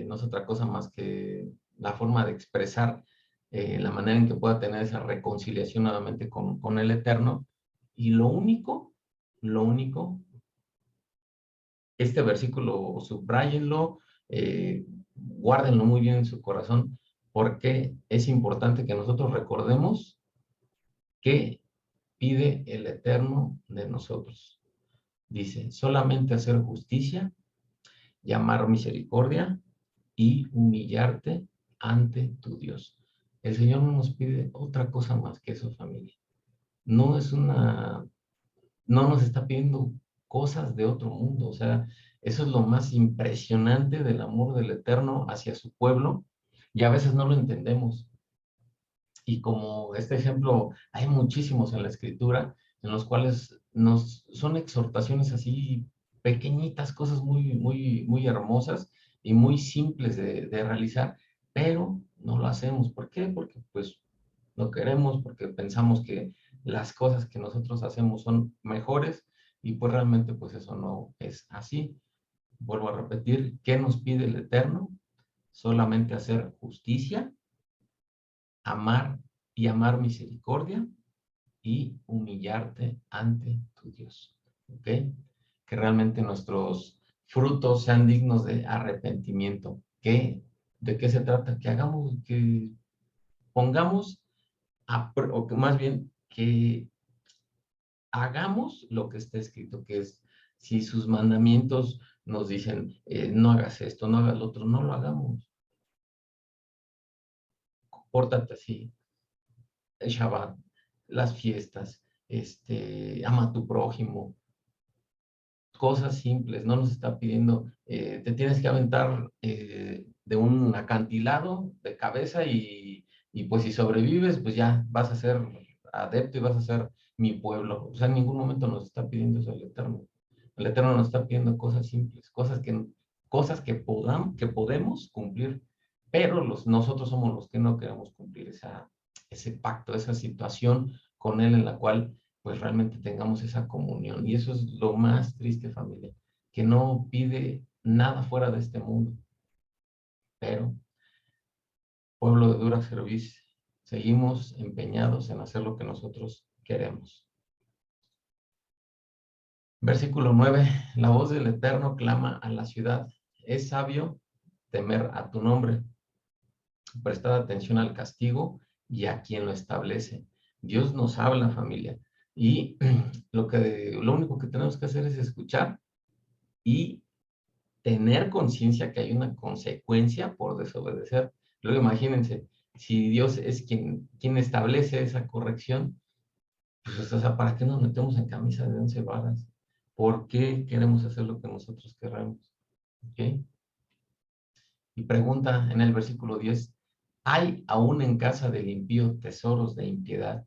Speaker 1: no es otra cosa más que la forma de expresar la manera en que pueda tener esa reconciliación nuevamente con el Eterno. Y lo único, este versículo subrayenlo, guárdenlo muy bien en su corazón, porque es importante que nosotros recordemos qué pide el Eterno de nosotros. Dice, solamente hacer justicia, llamar misericordia y humillarte ante tu Dios. El Señor no nos pide otra cosa más que eso, familia. No es no nos está pidiendo cosas de otro mundo. O sea, eso es lo más impresionante del amor del Eterno hacia su pueblo, y a veces no lo entendemos. Y como este ejemplo, hay muchísimos en la Escritura en los cuales son exhortaciones así pequeñitas, cosas muy, muy, muy hermosas y muy simples de realizar, pero no lo hacemos. ¿Por qué? Porque pues no queremos, porque pensamos que las cosas que nosotros hacemos son mejores, y pues realmente pues eso no es así. Vuelvo a repetir, ¿qué nos pide el Eterno? Solamente hacer justicia, amar y amar misericordia, y humillarte ante tu Dios. ¿Ok? Que realmente nuestros frutos sean dignos de arrepentimiento. ¿De qué se trata? Que hagamos, que pongamos, o que más bien, que hagamos lo que está escrito, que es, si sus mandamientos nos dicen, no hagas esto, no hagas lo otro, no lo hagamos. Pórtate así, el Shabbat, las fiestas, ama a tu prójimo, cosas simples. No nos está pidiendo, te tienes que aventar de un acantilado de cabeza, y pues si sobrevives, pues ya vas a ser adepto y vas a ser mi pueblo. O sea, en ningún momento nos está pidiendo eso el Eterno. El Eterno nos está pidiendo cosas simples, que podemos cumplir, pero nosotros somos los que no queremos cumplir ese pacto, esa situación con Él, en la cual pues realmente tengamos esa comunión. Y eso es lo más triste, familia, que no pide nada fuera de este mundo. Pero, pueblo de dura cerviz, seguimos empeñados en hacer lo que nosotros queremos. Versículo 9: la voz del Eterno clama a la ciudad. Es sabio temer a tu nombre. Prestad atención al castigo y a quien lo establece. Dios nos habla, familia. Y lo único que tenemos que hacer es escuchar y tener conciencia que hay una consecuencia por desobedecer. Luego imagínense, si Dios es quien establece esa corrección, pues, o sea, ¿para qué nos metemos en camisa de 11 varas? ¿Por qué queremos hacer lo que nosotros queremos? ¿Ok? Y pregunta en el versículo 10: ¿hay aún en casa del impío tesoros de impiedad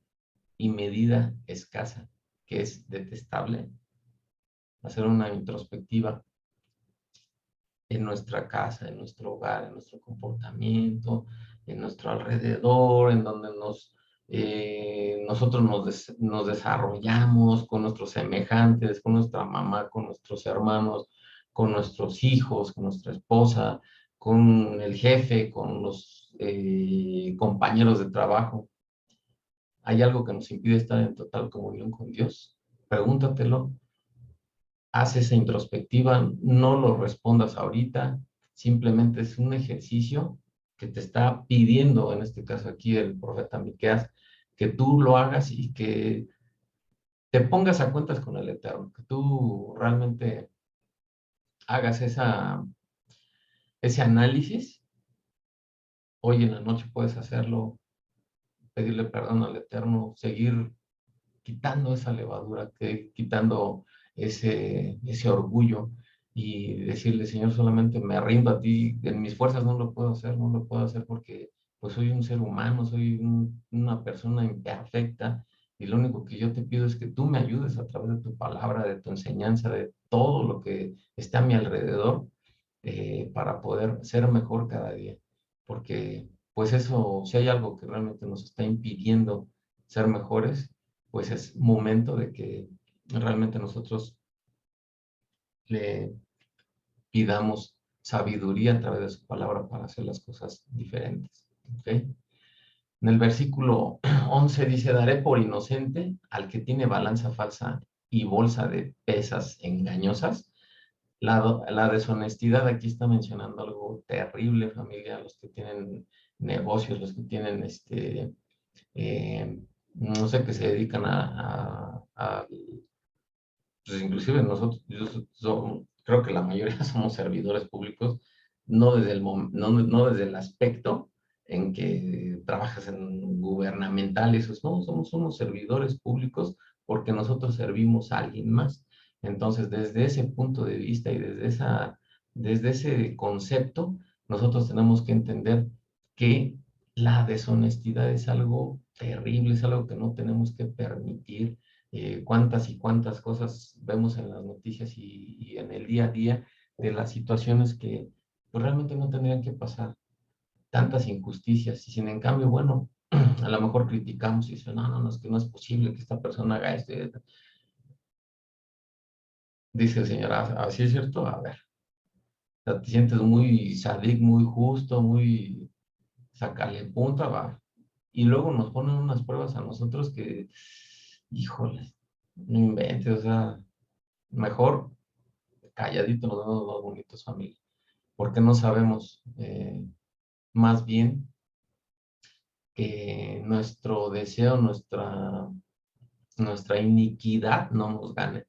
Speaker 1: y medida escasa, que es detestable? Hacer una introspectiva en nuestra casa, en nuestro hogar, en nuestro comportamiento, en nuestro alrededor, en donde nosotros nos desarrollamos con nuestros semejantes, con nuestra mamá, con nuestros hermanos, con nuestros hijos, con nuestra esposa, con el jefe, con los compañeros de trabajo. ¿Hay algo que nos impide estar en total comunión con Dios? Pregúntatelo. Haz esa introspectiva, no lo respondas ahorita, simplemente es un ejercicio que te está pidiendo, en este caso aquí el profeta Miqueas, que tú lo hagas y que te pongas a cuentas con el Eterno, que tú realmente hagas ese análisis. Hoy en la noche puedes hacerlo, pedirle perdón al Eterno, seguir quitando esa levadura, quitando ese orgullo, y decirle: Señor, solamente me rindo a ti, en mis fuerzas no lo puedo hacer, no lo puedo hacer porque pues soy un ser humano, soy una persona imperfecta, y lo único que yo te pido es que tú me ayudes a través de tu palabra, de tu enseñanza, de todo lo que está a mi alrededor, para poder ser mejor cada día. Porque pues eso, si hay algo que realmente nos está impidiendo ser mejores, pues es momento de que realmente nosotros le pidamos sabiduría a través de su palabra para hacer las cosas diferentes. ¿Okay? En el versículo 11 dice: daré por inocente al que tiene balanza falsa y bolsa de pesas engañosas. La deshonestidad aquí está mencionando algo terrible, familia. Los que tienen negocios, los que tienen no sé, que se dedican pues inclusive nosotros, creo que la mayoría somos servidores públicos, no desde el aspecto en que trabajas en gubernamental, eso es, no, somos unos servidores públicos porque nosotros servimos a alguien más. Entonces, desde ese punto de vista y desde ese concepto, nosotros tenemos que entender que la deshonestidad es algo terrible, es algo que no tenemos que permitir. Cuántas y cuántas cosas vemos en las noticias y en el día a día de las situaciones que pues, realmente no tendrían que pasar, tantas injusticias. Y sin en cambio, bueno, a lo mejor criticamos y dicen, no, no, no, es que no es posible que esta persona haga esto. Dice el Señor, así es cierto, a ver, o sea, te sientes muy sádico, muy justo, muy sacarle punta, va. Y luego nos ponen unas pruebas a nosotros que, híjole, no inventes, o sea, mejor calladito nos damos dos bonitos familia, porque no sabemos más bien que nuestro deseo, nuestra iniquidad no nos gane.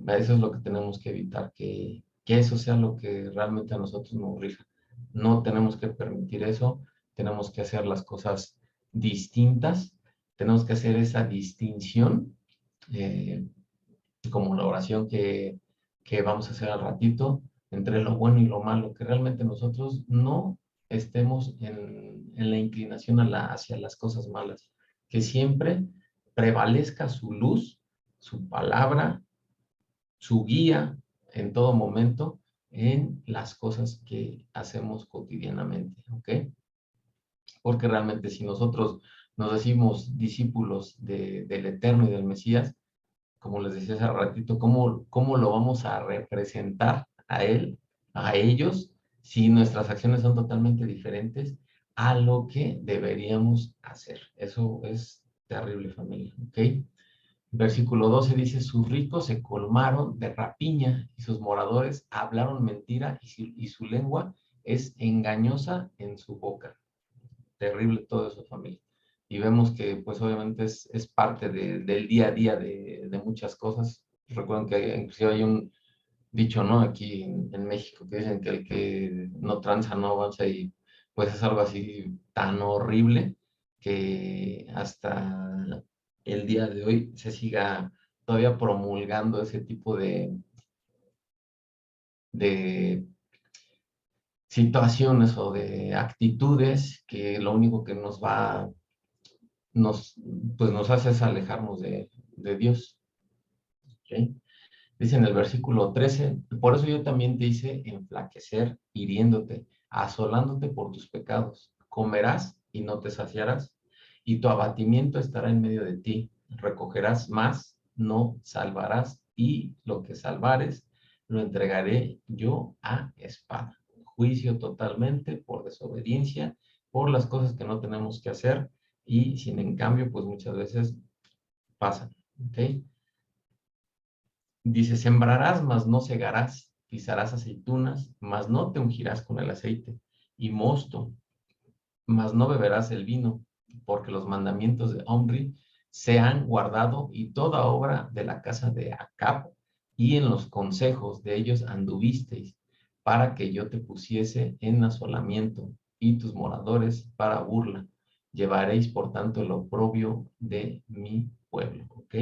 Speaker 1: Eso es lo que tenemos que evitar, que eso sea lo que realmente a nosotros nos rija. No tenemos que permitir eso, tenemos que hacer las cosas distintas, tenemos que hacer esa distinción, eh, como la oración que vamos a hacer al ratito, entre lo bueno y lo malo, que realmente nosotros no estemos en la inclinación hacia las cosas malas, que siempre prevalezca su luz, su palabra, su guía en todo momento en las cosas que hacemos cotidianamente, ¿ok? Porque realmente si nosotros nos decimos discípulos del Eterno y del Mesías, como les decía hace ratito, ¿cómo lo vamos a representar a él, a ellos, si nuestras acciones son totalmente diferentes a lo que deberíamos hacer? Eso es terrible, familia, ¿ok? Versículo 12 dice, sus ricos se colmaron de rapiña y sus moradores hablaron mentira y su lengua es engañosa en su boca. Terrible todo eso, familia. Y vemos que pues obviamente es parte del día a día de muchas cosas. Recuerden que inclusive hay un dicho, ¿no? Aquí en México que dicen que el que no tranza no avanza y pues es algo así tan horrible que hasta el día de hoy se siga todavía promulgando ese tipo de situaciones o de actitudes que lo único que nos, pues nos hace es alejarnos de Dios. ¿Ok? Dice en el versículo 13, por eso yo también te hice enflaquecer, hiriéndote, asolándote por tus pecados. Comerás y no te saciarás, y tu abatimiento estará en medio de ti. Recogerás más, no salvarás, y lo que salvares lo entregaré yo a espada. Juicio totalmente por desobediencia, por las cosas que no tenemos que hacer, y sin en cambio, pues muchas veces pasan. ¿Ok? Dice, sembrarás, mas no segarás, pisarás aceitunas, mas no te ungirás con el aceite, y mosto, mas no beberás el vino, porque los mandamientos de Omri se han guardado y toda obra de la casa de Acab, y en los consejos de ellos anduvisteis, para que yo te pusiese en asolamiento, y tus moradores para burla. Llevaréis, por tanto, el oprobio de mi pueblo. ¿Ok?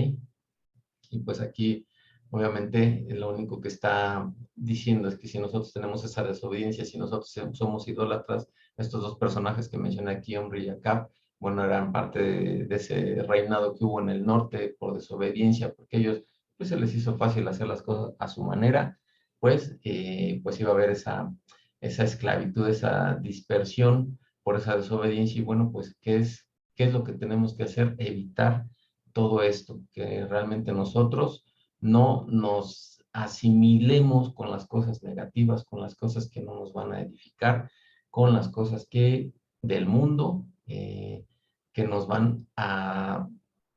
Speaker 1: Y pues aquí, obviamente, lo único que está diciendo es que si nosotros tenemos esa desobediencia, si nosotros somos idólatras, estos dos personajes que mencioné aquí, Omri y Acab, bueno, eran parte de ese reinado que hubo en el norte por desobediencia, porque ellos, pues se les hizo fácil hacer las cosas a su manera, pues iba a haber esa esclavitud, esa dispersión por esa desobediencia, y bueno, pues, qué es lo que tenemos que hacer? Evitar todo esto, que realmente nosotros no nos asimilemos con las cosas negativas, con las cosas que no nos van a edificar, con las cosas que del mundo, que nos van a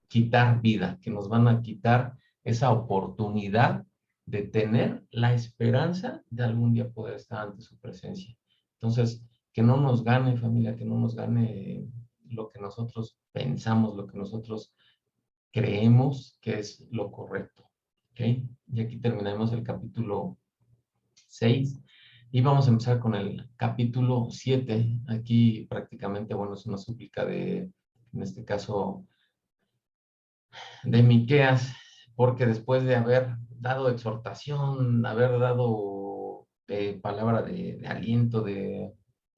Speaker 1: quitar vida, que nos van a quitar esa oportunidad de tener la esperanza de algún día poder estar ante su presencia. Entonces, que no nos gane familia, que no nos gane lo que nosotros pensamos, lo que nosotros creemos que es lo correcto. ¿Ok? Y aquí terminamos el capítulo 6 y vamos a empezar con el capítulo 7. Aquí prácticamente, bueno, es una súplica en este caso, de Miqueas, porque después de haber dado exhortación, haber dado palabra de aliento, de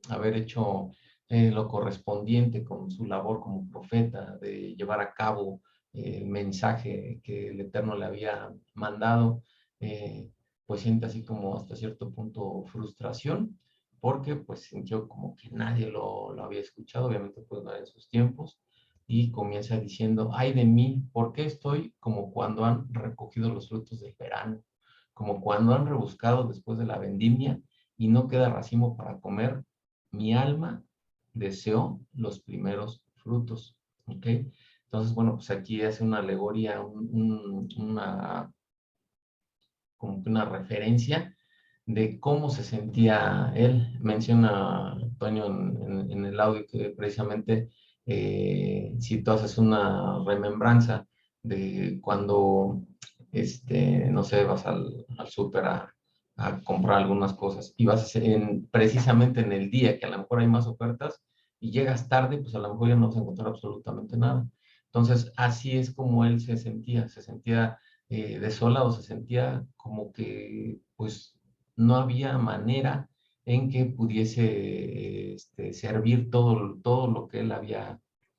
Speaker 1: haber hecho lo correspondiente con su labor como profeta, de llevar a cabo el mensaje que el Eterno le había mandado, eh, pues siente así como hasta cierto punto frustración, porque pues sintió como que nadie lo había escuchado, obviamente pues no en sus tiempos, y comienza diciendo, ay de mí, ¿por qué estoy como cuando han recogido los frutos del verano? Como cuando han rebuscado después de la vendimia y no queda racimo para comer, mi alma deseó los primeros frutos, ¿ok? Entonces, bueno, pues aquí hace una alegoría, como que una referencia de cómo se sentía él. Menciona Antonio en el audio que precisamente si tú haces una remembranza de cuando, no sé, vas al súper a comprar algunas cosas y vas precisamente en el día que a lo mejor hay más ofertas y llegas tarde, pues a lo mejor ya no vas a encontrar absolutamente nada. Entonces, así es como él se sentía desolado, se sentía como que pues no había manera en que pudiese servir todo lo que él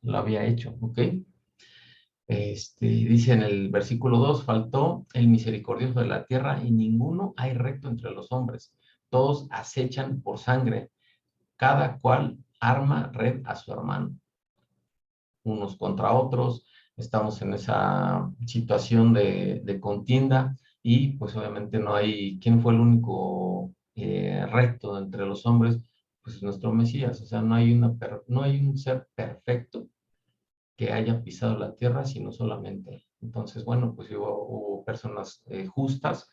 Speaker 1: lo había hecho, ¿ok? Dice en el versículo 2, faltó el misericordioso de la tierra y ninguno hay recto entre los hombres. Todos acechan por sangre, cada cual arma red a su hermano, unos contra otros, estamos en esa situación de contienda y pues obviamente no hay, ¿quién fue el único recto entre los hombres? Pues nuestro Mesías, o sea, no hay un ser perfecto que haya pisado la tierra, sino solamente él. Entonces, bueno, pues hubo personas justas,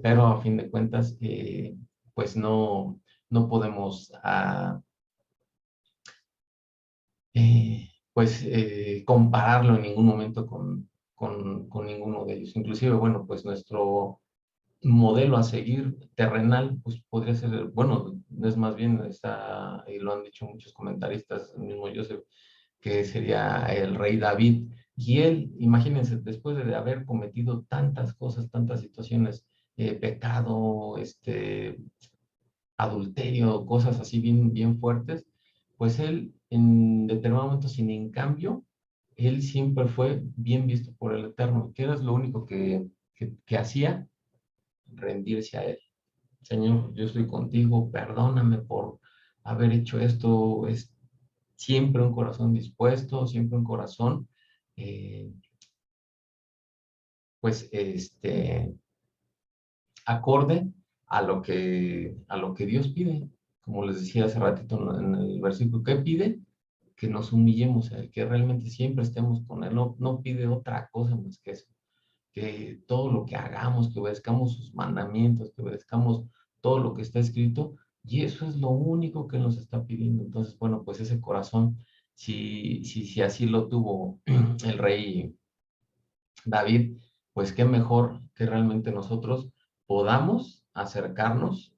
Speaker 1: pero a fin de cuentas, pues no podemos pues compararlo en ningún momento con ninguno de ellos. Inclusive, bueno, pues nuestro modelo a seguir terrenal, pues podría ser, bueno, es más bien, está, y lo han dicho muchos comentaristas, el mismo Joseph, que sería el rey David. Y él, imagínense, después de haber cometido tantas cosas, tantas situaciones, pecado, adulterio, cosas así bien, bien fuertes, pues él en determinado momento, sin en cambio, él siempre fue bien visto por el Eterno, que era lo único que hacía, rendirse a él. Señor, yo estoy contigo, perdóname por haber hecho esto, es siempre un corazón dispuesto, siempre un corazón, eh, pues, acorde a lo que Dios pide. Como les decía hace ratito en el versículo, ¿qué pide? Que nos humillemos a Él, que realmente siempre estemos con Él. No pide otra cosa más que eso. Que todo lo que hagamos, que obedezcamos sus mandamientos, que obedezcamos todo lo que está escrito, y eso es lo único que nos está pidiendo. Entonces, bueno, pues ese corazón, si así lo tuvo el rey David, pues qué mejor que realmente nosotros podamos acercarnos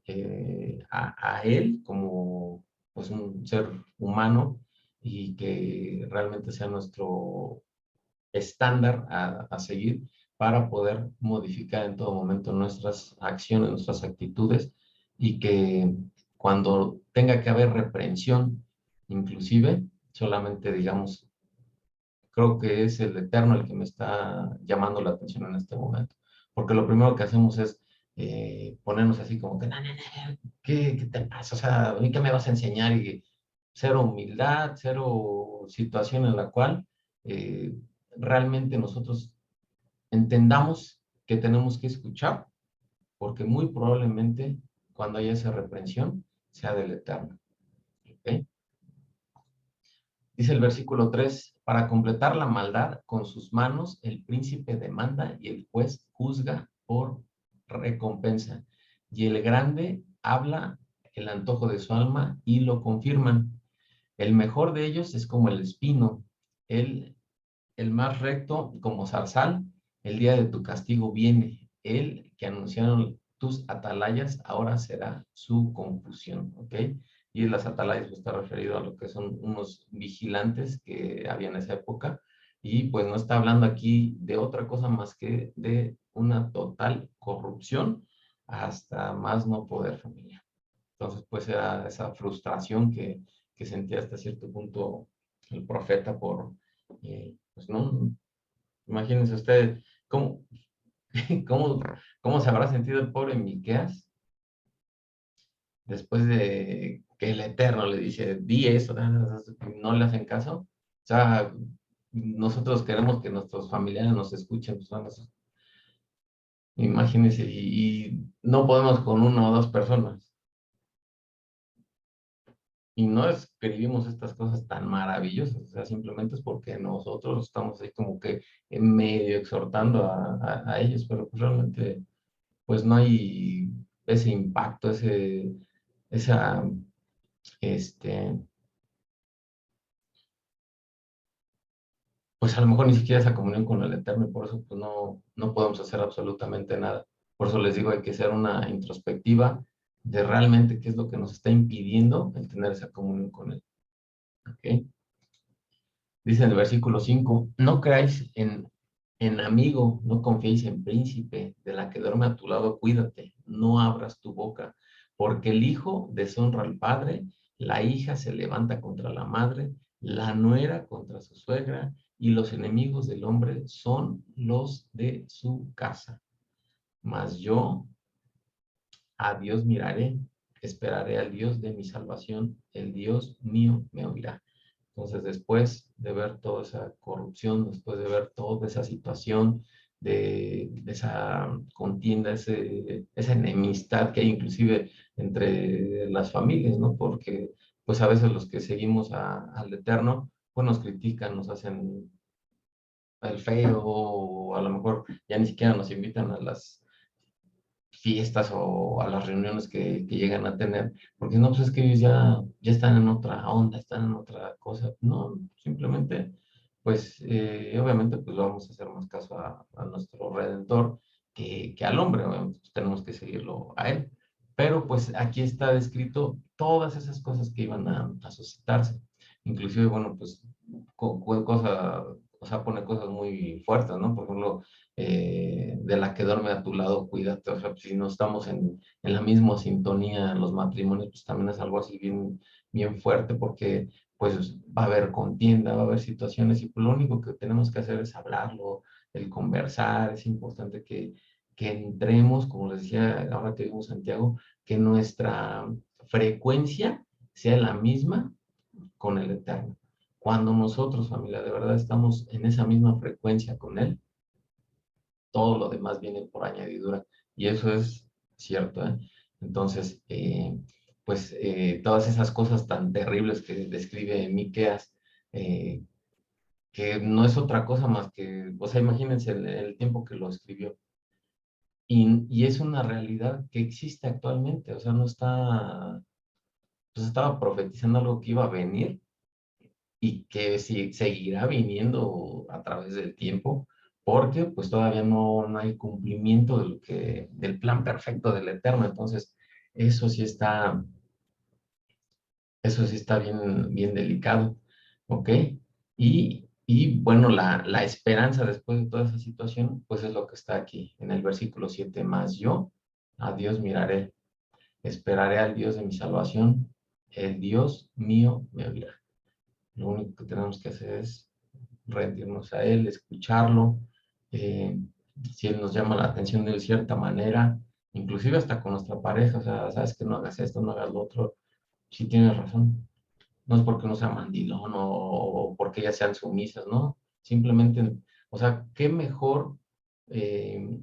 Speaker 1: a él como pues un ser humano y que realmente sea nuestro estándar a seguir para poder modificar en todo momento nuestras acciones, nuestras actitudes y que cuando tenga que haber reprensión, inclusive, solamente digamos, creo que es el Eterno el que me está llamando la atención en este momento. Porque lo primero que hacemos es ponernos así como que, no, no, no, ¿qué te pasa? O sea, ¿a mí qué me vas a enseñar? Y cero humildad, cero situación en la cual eh, realmente nosotros entendamos que tenemos que escuchar, porque muy probablemente cuando haya esa reprensión sea del Eterno. ¿Ok? Dice el versículo 3, para completar la maldad con sus manos, el príncipe demanda y el juez juzga por recompensa. Y el grande habla el antojo de su alma y lo confirman. El mejor de ellos es como el espino, el, el más recto como zarzal. El día de tu castigo viene. El que anunciaron tus atalayas, ahora será su confusión. ¿Ok? Y las atalayas pues, está referido a lo que son unos vigilantes que había en esa época, y pues no está hablando aquí de otra cosa más que de una total corrupción hasta más no poder, familia. Entonces, pues era esa frustración que sentía hasta cierto punto el profeta por, pues no, imagínense usted cómo, cómo, cómo se habrá sentido el pobre Miqueas después de que el Eterno le dice, di eso, no le hacen caso. O sea, nosotros queremos que nuestros familiares nos escuchen, pues, imagínense, y no podemos con una o dos personas. Y no es que vivimos estas cosas tan maravillosas, o sea, simplemente es porque nosotros estamos ahí como que en medio exhortando a ellos, pero pues realmente pues no hay ese impacto, esa, este, pues a lo mejor ni siquiera esa comunión con el Eterno, y por eso pues no podemos hacer absolutamente nada. Por eso les digo, hay que hacer una introspectiva de realmente qué es lo que nos está impidiendo el tener esa comunión con Él. ¿Ok? Dice en el versículo 5: no creáis en amigo, no confiéis en príncipe, de la que duerme a tu lado, cuídate, no abras tu boca, porque el hijo deshonra al padre, la hija se levanta contra la madre, la nuera contra su suegra, y los enemigos del hombre son los de su casa. Mas yo a Dios miraré, esperaré al Dios de mi salvación, el Dios mío me oirá. Entonces, después de ver toda esa corrupción, después de ver toda esa situación, de esa contienda, esa enemistad que hay inclusive entre las familias, ¿no? Porque pues a veces los que seguimos al Eterno, pues nos critican, nos hacen el feo, o a lo mejor ya ni siquiera nos invitan a las fiestas o a las reuniones que llegan a tener, porque no, pues es que ellos ya están en otra onda, están en otra cosa, no, simplemente, pues obviamente pues vamos a hacer más caso a nuestro Redentor que al hombre, obviamente pues, tenemos que seguirlo a él, pero pues aquí está descrito todas esas cosas que iban a suscitarse, inclusive, bueno, pues cosa, o sea, pone cosas muy fuertes, ¿no? Por ejemplo, de la que duerme a tu lado, cuídate. O sea, pues, si no estamos en la misma sintonía en los matrimonios, pues también es algo así bien fuerte porque pues va a haber contienda, va a haber situaciones y pues, lo único que tenemos que hacer es hablarlo, el conversar. Es importante que entremos, como les decía ahora que vimos Santiago, que nuestra frecuencia sea la misma con el Eterno. Cuando nosotros, familia, de verdad estamos en esa misma frecuencia con Él, todo lo demás viene por añadidura. Y eso es cierto, ¿eh? Entonces, pues todas esas cosas tan terribles que describe Miqueas, eh, que no es otra cosa más que, o sea, imagínense el tiempo que lo escribió. Y es una realidad que existe actualmente, o sea, no está, pues estaba profetizando algo que iba a venir y que sí, seguirá viniendo a través del tiempo, porque pues todavía no hay cumplimiento de del plan perfecto del Eterno. Entonces, eso sí está, eso sí está bien delicado, ¿ok? Bueno, la esperanza después de toda esa situación, pues es lo que está aquí en el versículo 7: más yo a Dios miraré, esperaré al Dios de mi salvación, el Dios mío me oirá. Lo único que tenemos que hacer es rendirnos a Él, escucharlo. eh, si Él nos llama la atención de cierta manera, inclusive hasta con nuestra pareja, o sea, sabes que no hagas esto, no hagas lo otro, sí tienes razón. No es porque uno sea mandilón o porque ellas sean sumisas, ¿no? Simplemente, o sea, qué mejor eh,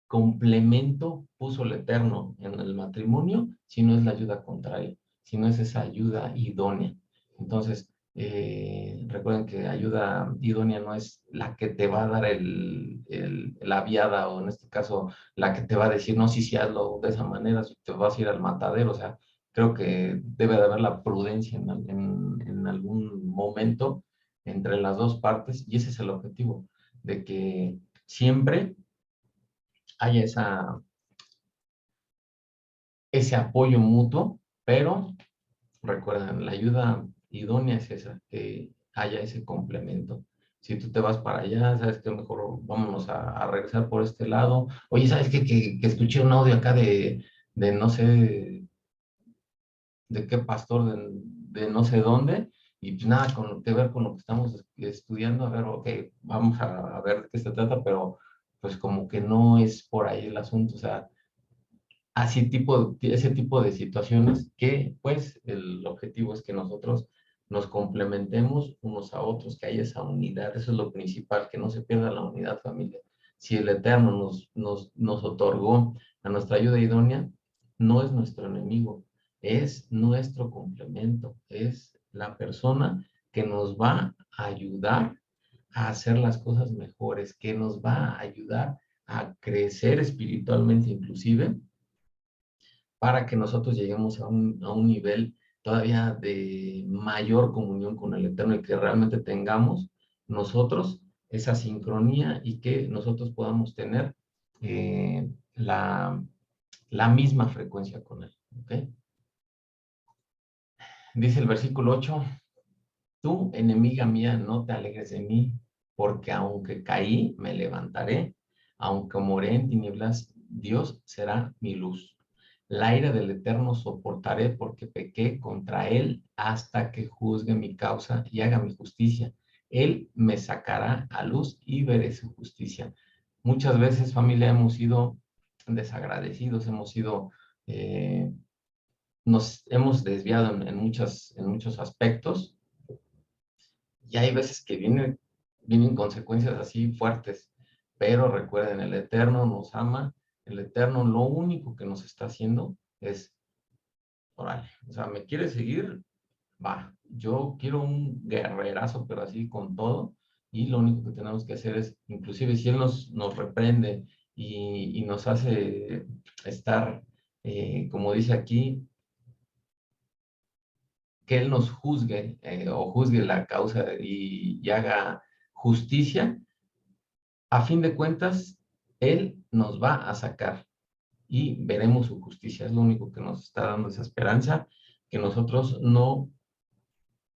Speaker 1: complemento puso el Eterno en el matrimonio si no es la ayuda contraria, si no es esa ayuda idónea. Entonces, recuerden que ayuda idónea no es la que te va a dar la viada, o en este caso la que te va a decir, no, sí, hazlo de esa manera, si te vas a ir al matadero. O sea, creo que debe de haber la prudencia en algún momento entre las dos partes, y ese es el objetivo, de que siempre haya ese apoyo mutuo, pero recuerden, la ayuda idónea es esa, que haya ese complemento. Si tú te vas para allá, sabes que mejor vámonos a regresar por este lado. Oye, ¿sabes qué? Que escuché un audio acá de no sé, de qué pastor, de no sé dónde, y pues nada con que ver con lo que estamos estudiando, a ver, ok, vamos a ver de qué se trata, pero pues como que no es por ahí el asunto, o sea, ese tipo de situaciones que pues el objetivo es que nosotros nos complementemos unos a otros, que haya esa unidad, eso es lo principal, que no se pierda la unidad familia. Si el Eterno nos otorgó a nuestra ayuda idónea, no es nuestro enemigo, es nuestro complemento, es la persona que nos va a ayudar a hacer las cosas mejores, que nos va a ayudar a crecer espiritualmente inclusive, para que nosotros lleguemos a un nivel todavía de mayor comunión con el Eterno y que realmente tengamos nosotros esa sincronía y que nosotros podamos tener eh, la, la misma frecuencia con Él. ¿Ok? Dice el versículo 8: tú, enemiga mía, no te alegres de mí, porque aunque caí, me levantaré, aunque moré en tinieblas, Dios será mi luz. La ira del Eterno soportaré porque pequé contra Él hasta que juzgue mi causa y haga mi justicia. Él me sacará a luz y veré su justicia. Muchas veces, familia, hemos sido desagradecidos, hemos sido, nos hemos desviado en muchos aspectos y hay veces que vienen consecuencias así fuertes, pero recuerden, el Eterno nos ama, el Eterno lo único que nos está haciendo es, órale, o sea, ¿me quieres seguir? Va, yo quiero un guerrerazo, pero así con todo, y lo único que tenemos que hacer es, inclusive si Él nos reprende y nos hace estar, como dice aquí, que Él nos juzgue o juzgue la causa y haga justicia, a fin de cuentas, Él nos va a sacar y veremos su justicia. Es lo único que nos está dando esa esperanza, que nosotros no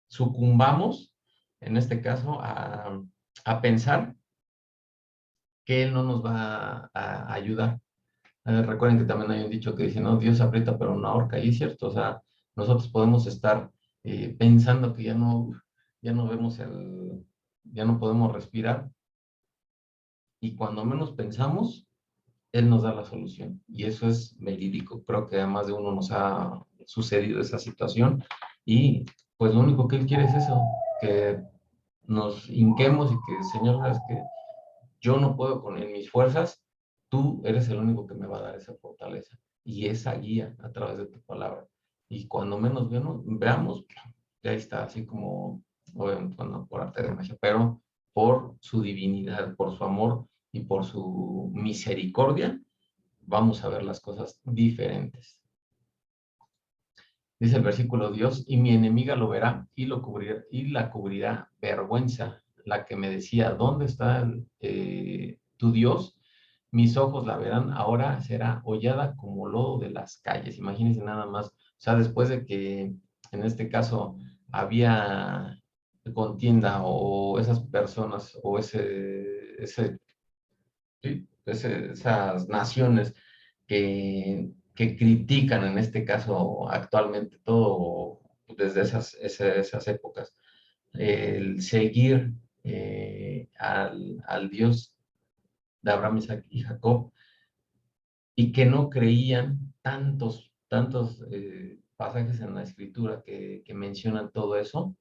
Speaker 1: sucumbamos, en este caso, a pensar que Él no nos va a ayudar. Recuerden que también hay un dicho que dice, no, Dios aprieta pero no ahorca, y es cierto, o sea, nosotros podemos estar pensando que ya no vemos ya no podemos respirar, y cuando menos pensamos, Él nos da la solución. Y eso es verídico. Creo que a más de uno nos ha sucedido esa situación. Y pues lo único que Él quiere es eso, que nos hinquemos y que, Señor, sabes que yo no puedo con en mis fuerzas, tú eres el único que me va a dar esa fortaleza y esa guía a través de tu palabra. Y cuando menos veamos, ya está, así como, obviamente, bueno, por arte de magia, pero por su divinidad, por su amor y por su misericordia, vamos a ver las cosas diferentes. Dice el versículo Dios, y mi enemiga lo verá y la cubrirá vergüenza, la que me decía, ¿dónde está tu Dios? Mis ojos la verán, ahora será hollada como lodo de las calles. Imagínense nada más, o sea, después de que en este caso había contienda o esas personas o sí, esas naciones que critican en este caso actualmente todo desde esas épocas, el seguir al Dios de Abraham, Isaac y Jacob, y que no creían tantos pasajes en la escritura que mencionan todo eso,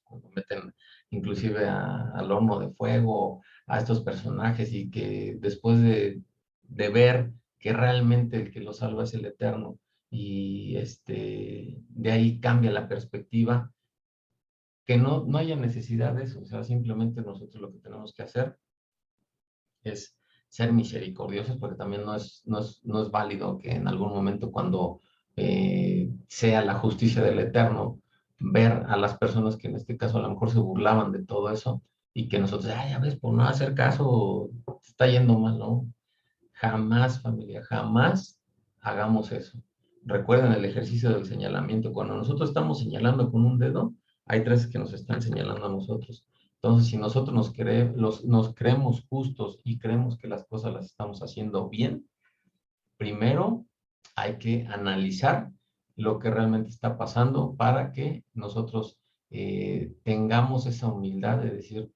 Speaker 1: cuando meten inclusive al horno de fuego a estos personajes y que después de ver que realmente el que los salva es el Eterno y de ahí cambia la perspectiva, que no haya necesidad de eso, o sea, simplemente nosotros lo que tenemos que hacer es ser misericordiosos, porque también no es válido que en algún momento cuando sea la justicia del Eterno, ver a las personas que en este caso a lo mejor se burlaban de todo eso y que nosotros, ya ves, por no hacer caso, te está yendo mal, ¿no? Jamás, familia, jamás hagamos eso. Recuerden el ejercicio del señalamiento. Cuando nosotros estamos señalando con un dedo, hay tres que nos están señalando a nosotros. Entonces, si nosotros nos creemos justos y creemos que las cosas las estamos haciendo bien, primero hay que analizar lo que realmente está pasando para que nosotros tengamos esa humildad de decir,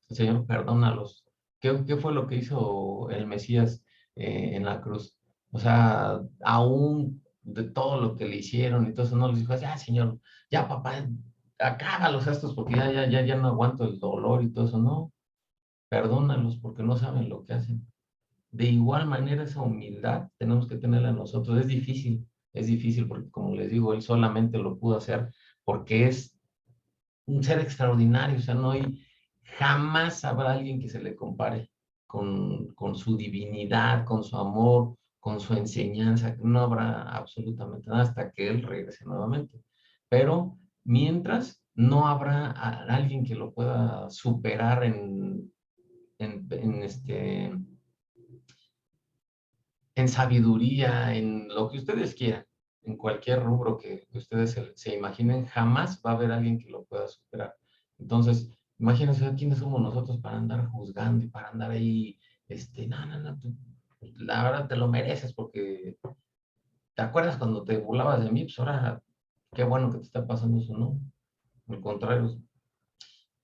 Speaker 1: Señor, perdónalos. ¿Qué fue lo que hizo el Mesías en la cruz? O sea, aún de todo lo que le hicieron y todo eso, no les dijo, ya, Señor, ya, papá, acábalos estos porque ya no aguanto el dolor y todo eso. No, perdónalos porque no saben lo que hacen. De igual manera, esa humildad tenemos que tenerla nosotros. Es difícil porque, como les digo, él solamente lo pudo hacer porque es un ser extraordinario. O sea, no hay, jamás habrá alguien que se le compare con su divinidad, con su amor, con su enseñanza. No habrá absolutamente nada hasta que él regrese nuevamente. Pero mientras, no habrá alguien que lo pueda superar en en sabiduría, en lo que ustedes quieran, en cualquier rubro que ustedes se imaginen, jamás va a haber alguien que lo pueda superar. Entonces, imagínense quiénes somos nosotros para andar juzgando y para andar ahí, no, la verdad te lo mereces porque te acuerdas cuando te burlabas de mí, pues ahora qué bueno que te está pasando eso, ¿no? Al contrario,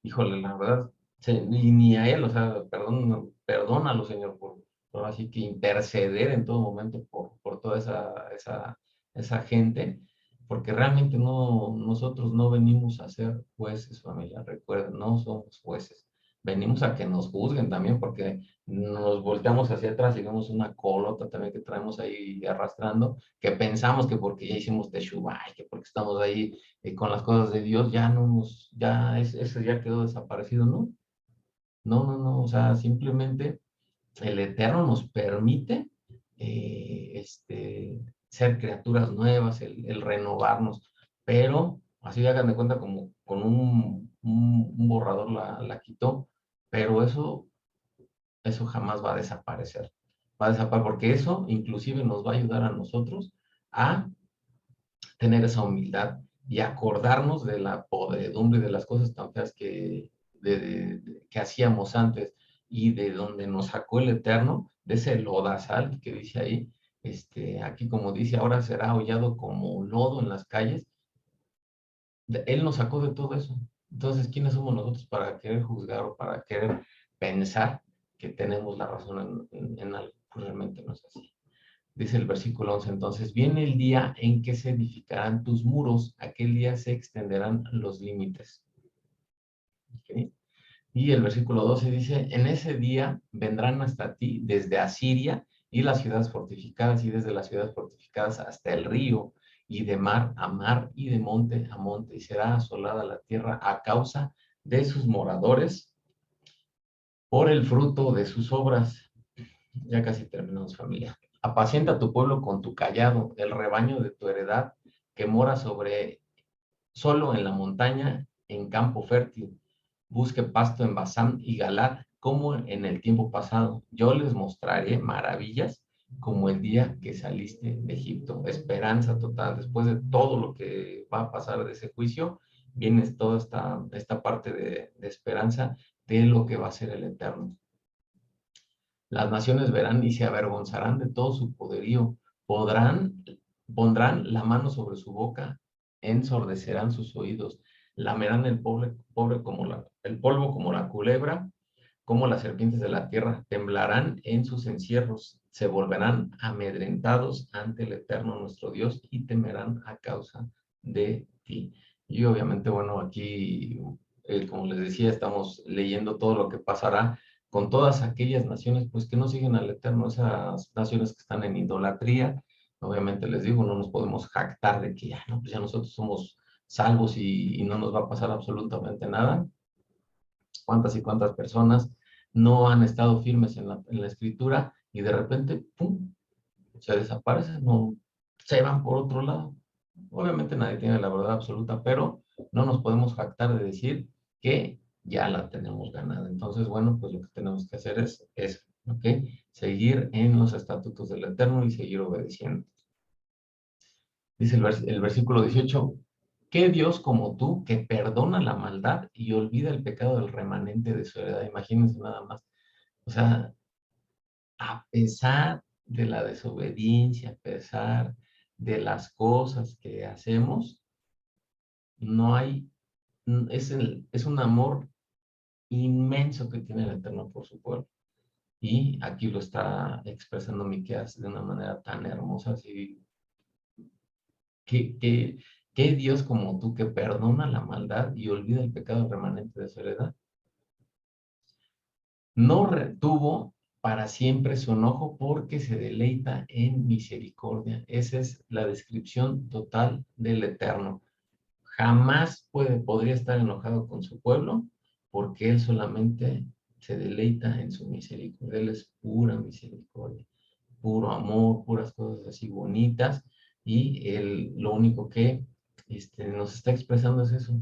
Speaker 1: híjole, la verdad, ni a él, o sea, perdónalo, Señor, por así que interceder en todo momento por toda esa gente, porque realmente nosotros no venimos a ser jueces, familia, recuerden, no somos jueces. Venimos a que nos juzguen también, porque nos volteamos hacia atrás y vemos una colota también que traemos ahí arrastrando, que pensamos que porque ya hicimos teshuva, y que porque estamos ahí con las cosas de Dios, eso ya quedó desaparecido, ¿no? No, o sea, simplemente el Eterno nos permite ser criaturas nuevas, el renovarnos, pero así hagan de cuenta como con un borrador la quitó, pero eso jamás va a desaparecer. Va a desaparecer porque eso inclusive nos va a ayudar a nosotros a tener esa humildad y acordarnos de la podredumbre de las cosas tan feas que hacíamos antes y de donde nos sacó el Eterno, de ese lodazal que dice ahí, aquí como dice, ahora será hollado como lodo en las calles. Él nos sacó de todo eso. Entonces, ¿quiénes somos nosotros para querer juzgar o para querer pensar que tenemos la razón en algo? Pues realmente no es así. Dice el versículo 11, entonces, viene el día en que se edificarán tus muros, aquel día se extenderán los límites. ¿Okay? Y el versículo 12 dice, en ese día vendrán hasta ti desde Asiria y las ciudades fortificadas, y desde las ciudades fortificadas hasta el río, y de mar a mar, y de monte a monte, y será asolada la tierra a causa de sus moradores, por el fruto de sus obras. Ya casi terminamos, familia. Apacienta tu pueblo con tu callado, el rebaño de tu heredad, que mora solo en la montaña, en campo fértil. Busque pasto en Basán y Galad, como en el tiempo pasado. Yo les mostraré maravillas como el día que saliste de Egipto. Esperanza total. Después de todo lo que va a pasar de ese juicio, viene toda esta parte de esperanza de lo que va a ser el Eterno. Las naciones verán y se avergonzarán de todo su poderío. Pondrán la mano sobre su boca, ensordecerán sus oídos, lamerán pobre como el polvo como la culebra, como las serpientes de la tierra, temblarán en sus encierros, se volverán amedrentados ante el Eterno nuestro Dios y temerán a causa de ti. Y obviamente, bueno, aquí, como les decía, estamos leyendo todo lo que pasará con todas aquellas naciones, pues que no siguen al Eterno, esas naciones que están en idolatría. Obviamente les digo, no nos podemos jactar de que ya, no, pues ya nosotros somos salvos y no nos va a pasar absolutamente nada. Cuántas y cuántas personas no han estado firmes en la escritura y de repente, ¡pum!, se desaparecen, no, se van por otro lado. Obviamente nadie tiene la verdad absoluta, pero no nos podemos jactar de decir que ya la tenemos ganada. Entonces, bueno, pues lo que tenemos que hacer es eso, ¿ok? Seguir en los estatutos del Eterno y seguir obedeciendo. Dice el versículo 18, ¿Qué Dios como tú que perdona la maldad y olvida el pecado del remanente de su heredad? Imagínense nada más. O sea, a pesar de la desobediencia, a pesar de las cosas que hacemos, no hay, es un amor inmenso que tiene el Eterno por su pueblo. Y aquí lo está expresando Miqueas de una manera tan hermosa, así que, que, que Dios como tú que perdona la maldad y olvida el pecado remanente de su heredad, no retuvo para siempre su enojo porque se deleita en misericordia. Esa es la descripción total del Eterno. Jamás podría estar enojado con su pueblo porque Él solamente se deleita en su misericordia. Él es pura misericordia, puro amor, puras cosas así bonitas, y Él lo único que nos está expresando es eso.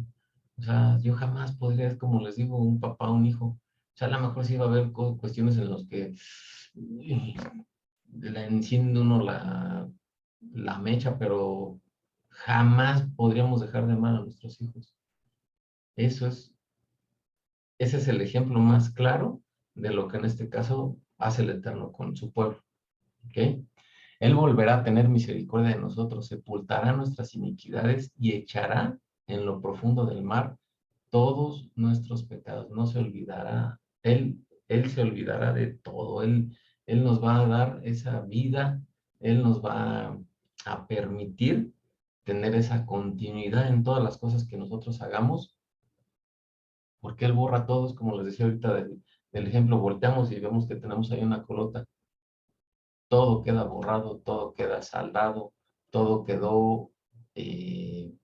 Speaker 1: O sea, yo jamás podría, como les digo, un papá, un hijo. O sea, a lo mejor sí va a haber cuestiones en las que uy, le enciende uno la mecha, pero jamás podríamos dejar de amar a nuestros hijos. Eso es, ese es el ejemplo más claro de lo que en este caso hace el Eterno con su pueblo. ¿Ok? Él volverá a tener misericordia de nosotros, sepultará nuestras iniquidades y echará en lo profundo del mar todos nuestros pecados. No se olvidará, Él se olvidará de todo. Él nos va a dar esa vida, Él nos va a permitir tener esa continuidad en todas las cosas que nosotros hagamos, porque Él borra todos, como les decía ahorita del ejemplo, volteamos y vemos que tenemos ahí una colota, todo queda borrado, todo queda saldado, todo quedó eh,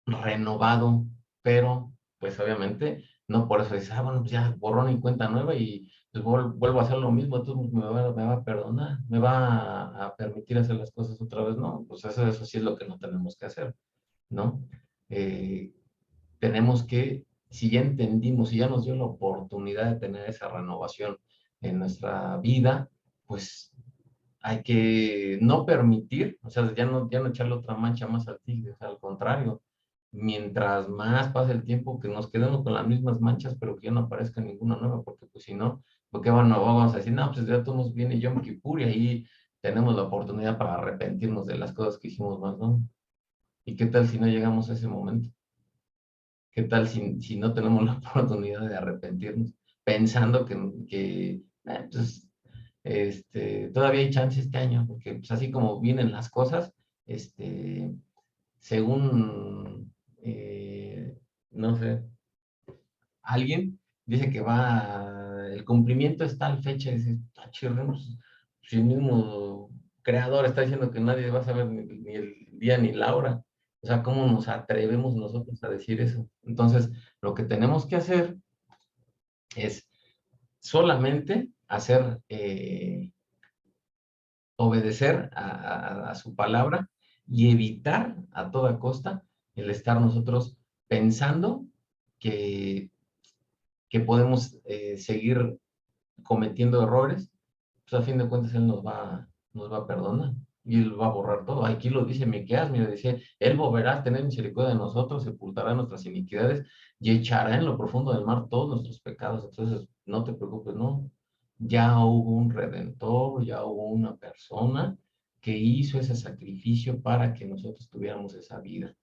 Speaker 1: renovado, pero pues obviamente no por eso dices, bueno, pues ya borrón y cuenta nueva y pues vuelvo a hacer lo mismo, entonces me va a perdonar, me va a permitir hacer las cosas otra vez, no, pues eso sí es lo que no tenemos que hacer, ¿no? Eh, tenemos que, si ya entendimos, si ya nos dio la oportunidad de tener esa renovación en nuestra vida, pues hay que no permitir, o sea, ya no echarle otra mancha más al tigre, o sea, al contrario, mientras más pase el tiempo, que nos quedemos con las mismas manchas, pero que ya no aparezca ninguna nueva, porque pues si no, porque bueno, vamos a decir, no, pues ya todos viene Yom Kippur y ahí tenemos la oportunidad para arrepentirnos de las cosas que hicimos más, ¿no? ¿Y qué tal si no llegamos a ese momento? ¿Qué tal si no tenemos la oportunidad de arrepentirnos pensando pues, todavía hay chance este año? Porque pues, así como vienen las cosas, este, según, no sé, alguien dice que el cumplimiento es tal fecha, y dices, "Ah, chirremos", si el mismo creador está diciendo que nadie va a saber ni el día ni la hora. O sea, ¿cómo nos atrevemos nosotros a decir eso? Entonces, lo que tenemos que hacer es solamente obedecer a su palabra y evitar a toda costa el estar nosotros pensando que, que podemos seguir cometiendo errores, pues a fin de cuentas Él nos va a perdonar y Él va a borrar todo. Aquí lo dice Miqueas, mira, dice, Él volverá a tener misericordia de nosotros, sepultará nuestras iniquidades y echará en lo profundo del mar todos nuestros pecados. Entonces, no te preocupes, no. Ya hubo un redentor, ya hubo una persona que hizo ese sacrificio para que nosotros tuviéramos esa vida,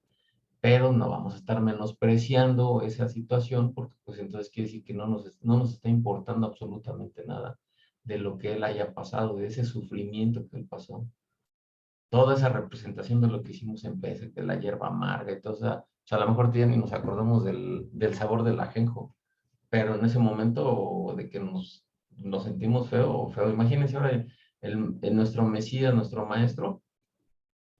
Speaker 1: pero no vamos a estar menospreciando esa situación porque pues entonces quiere decir que no nos está importando absolutamente nada de lo que él haya pasado, de ese sufrimiento que él pasó. Toda esa representación de lo que hicimos en Pesach, de la hierba amarga y todo, o sea, a lo mejor ya ni nos acordamos del sabor del ajenjo, pero en ese momento de que nos sentimos feo, imagínense ahora nuestro Mesías, nuestro Maestro,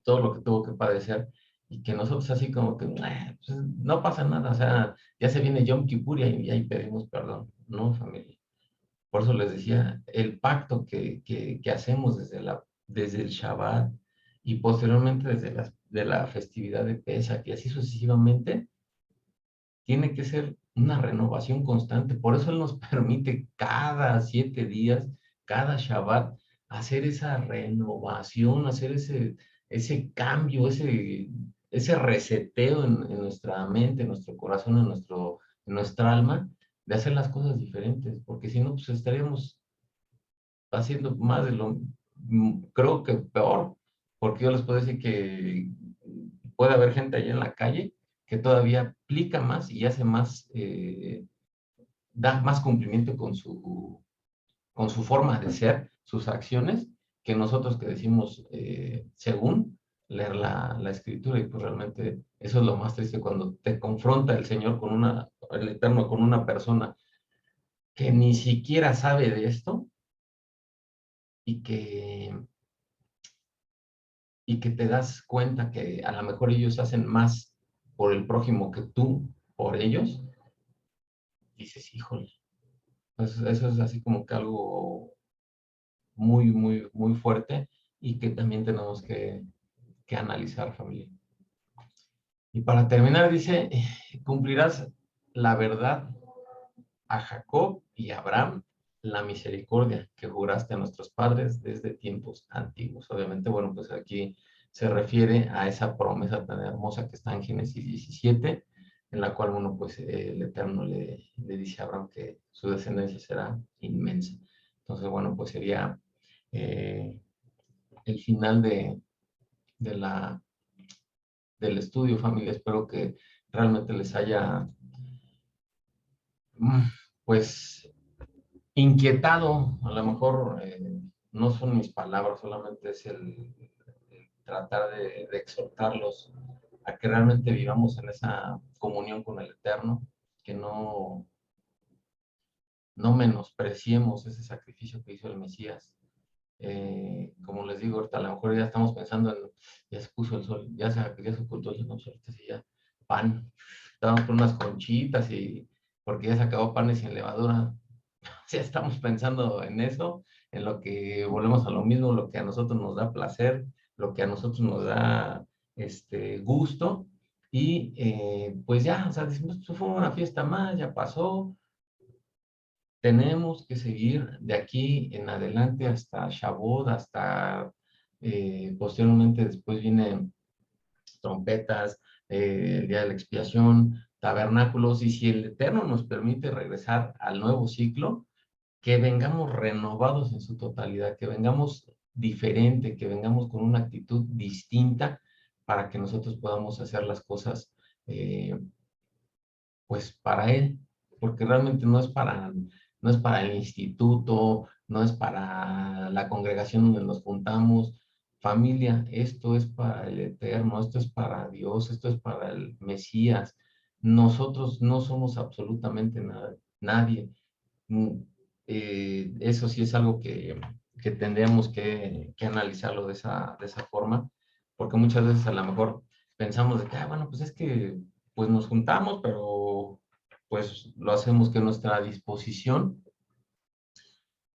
Speaker 1: todo lo que tuvo que padecer y que nosotros así como que pues, no pasa nada, o sea, ya se viene Yom Kippur y ahí pedimos perdón, ¿no, familia? Por eso les decía, el pacto que hacemos desde el Shabbat y posteriormente de la festividad de Pesach y así sucesivamente, tiene que ser una renovación constante. Por eso Él nos permite cada 7 días, cada Shabbat, hacer esa renovación, hacer ese cambio, ese reseteo en nuestra mente, en nuestro corazón, en nuestra alma, de hacer las cosas diferentes, porque si no, pues estaríamos haciendo más de lo, creo que peor, porque yo les puedo decir que puede haber gente allá en la calle que todavía aplica más y hace más, da más cumplimiento con su forma de ser, sus acciones, que nosotros que decimos según leer la escritura. Y pues realmente eso es lo más triste cuando te confronta el Señor con el Eterno con una persona que ni siquiera sabe de esto y que te das cuenta que a lo mejor ellos hacen más por el prójimo que tú por ellos. Dices, híjole, pues eso es así como que algo muy, muy, muy fuerte y que también tenemos que analizar, familia. Y para terminar, dice, cumplirás la verdad a Jacob y a Abraham, la misericordia que juraste a nuestros padres desde tiempos antiguos. Obviamente, bueno, pues aquí se refiere a esa promesa tan hermosa que está en Génesis 17, en la cual, bueno, pues el Eterno le dice a Abraham que su descendencia será inmensa. Entonces, bueno, pues sería eh, el final de la, del estudio, familia. Espero que realmente les haya, mm, pues, inquietado. A lo mejor no son mis palabras, solamente es el tratar de exhortarlos a que realmente vivamos en esa comunión con el Eterno, que no menospreciemos ese sacrificio que hizo el Mesías. Como les digo, ahorita a lo mejor ya estamos pensando en, ya se puso el sol, ya se ocultó el sol, no, pues ahorita sí ya, pan, estábamos con unas conchitas y porque ya se acabó panes sin levadura, ya estamos pensando en eso, en lo que volvemos a lo mismo, lo que a nosotros nos da placer, lo que a nosotros nos da gusto, y pues ya, o sea, decimos, pues fue una fiesta más, ya pasó, tenemos que seguir de aquí en adelante hasta Shavuot, hasta posteriormente después vienen trompetas, el día de la expiación, tabernáculos, y si el Eterno nos permite regresar al nuevo ciclo, que vengamos renovados en su totalidad, que vengamos diferente, que vengamos con una actitud distinta para que nosotros podamos hacer las cosas eh, pues para él, porque realmente no es para el instituto, no es para la congregación donde nos juntamos. Familia, esto es para el Eterno, esto es para Dios, esto es para el Mesías. Nosotros no somos absolutamente nada, nadie. Mm, Eso sí es algo que tendríamos que analizarlo de esa forma, porque muchas veces a lo mejor pensamos de que, bueno, pues es que pues nos juntamos, pero pues lo hacemos que nuestra disposición,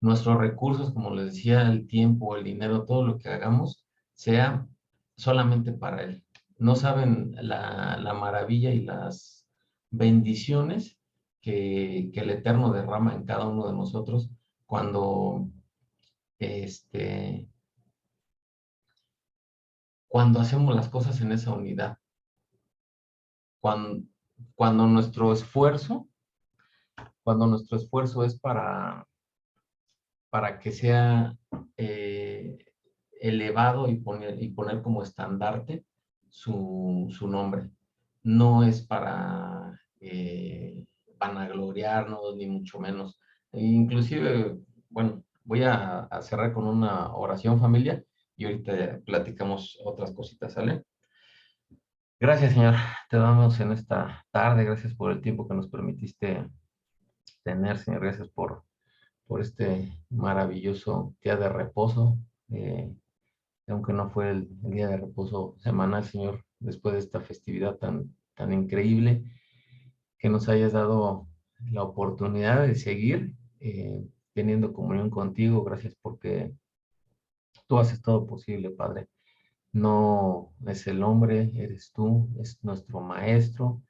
Speaker 1: nuestros recursos, como les decía, el tiempo, el dinero, todo lo que hagamos, sea solamente para Él. No saben la maravilla y las bendiciones que el Eterno derrama en cada uno de nosotros cuando, este, cuando hacemos las cosas en esa unidad. Cuando, cuando nuestro esfuerzo, cuando nuestro esfuerzo es para que sea elevado y poner como estandarte su nombre. No es para vanagloriarnos, ni mucho menos. Inclusive, bueno, voy a cerrar con una oración, familia, y ahorita platicamos otras cositas, ¿sale? Gracias, Señor. Te damos en esta tarde. Gracias por el tiempo que nos permitiste tener, Señor. Gracias por este maravilloso día de reposo. Aunque no fue el día de reposo semanal, Señor, después de esta festividad tan increíble, que nos hayas dado la oportunidad de seguir teniendo comunión contigo. Gracias porque tú haces todo posible, Padre. No es el hombre, eres tú, es nuestro Maestro,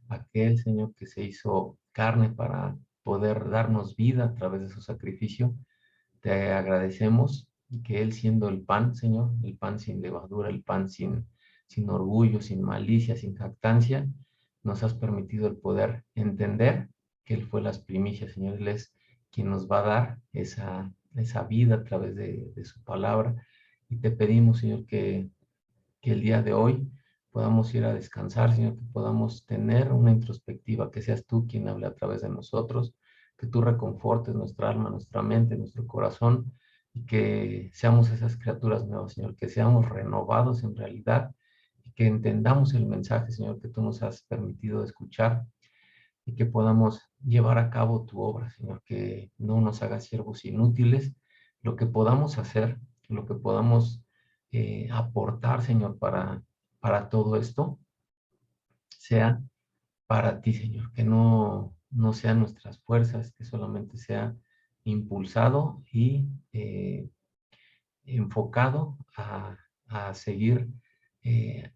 Speaker 1: aquel Señor que se hizo carne para poder darnos vida a través de su sacrificio. Te agradecemos y que Él siendo el pan, Señor, el pan sin levadura, el pan sin orgullo, sin malicia, sin jactancia, nos has permitido el poder entender que Él fue las primicias, Señor. Él es quien nos va a dar esa vida a través de su palabra. Y te pedimos, Señor, que el día de hoy podamos ir a descansar, Señor, que podamos tener una introspectiva, que seas tú quien hable a través de nosotros, que tú reconfortes nuestra alma, nuestra mente, nuestro corazón, y que seamos esas criaturas nuevas, Señor, que seamos renovados en realidad, y que entendamos el mensaje, Señor, que tú nos has permitido escuchar, y que podamos llevar a cabo tu obra, Señor, que no nos hagas siervos inútiles, lo que podamos hacer, lo que podamos aportar, Señor, para todo esto, sea para ti, Señor, que no sean nuestras fuerzas, que solamente sea impulsado y enfocado a seguir eh,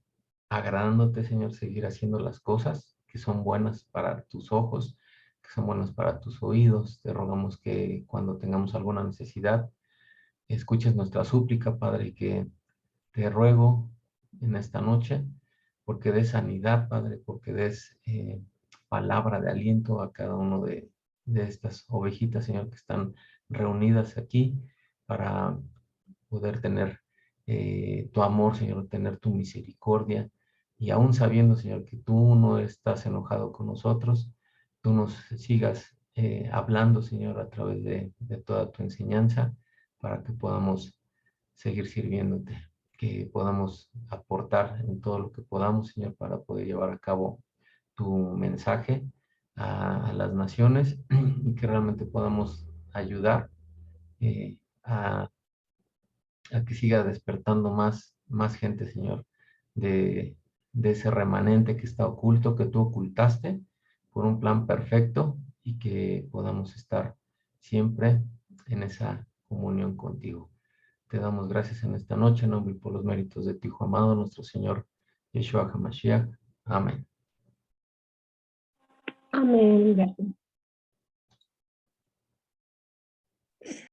Speaker 1: agradándote, Señor, seguir haciendo las cosas que son buenas para tus ojos, que son buenas para tus oídos. Te rogamos que cuando tengamos alguna necesidad, escuches nuestra súplica, Padre, y que te ruego en esta noche, porque des sanidad, Padre, porque des palabra de aliento a cada uno de estas ovejitas, Señor, que están reunidas aquí para poder tener tu amor, Señor, tener tu misericordia. Y aún sabiendo, Señor, que tú no estás enojado con nosotros, tú nos sigas hablando, Señor, a través de toda tu enseñanza, para que podamos seguir sirviéndote, que podamos aportar en todo lo que podamos, Señor, para poder llevar a cabo tu mensaje a las naciones y que realmente podamos ayudar a que siga despertando más gente, Señor, de, de ese remanente que está oculto, que tú ocultaste por un plan perfecto y que podamos estar siempre en esa comunión contigo. Te damos gracias en esta noche, en nombre y por los méritos de tu Hijo amado, nuestro Señor Yeshua HaMashiach. Amén.
Speaker 2: Amén. Gracias.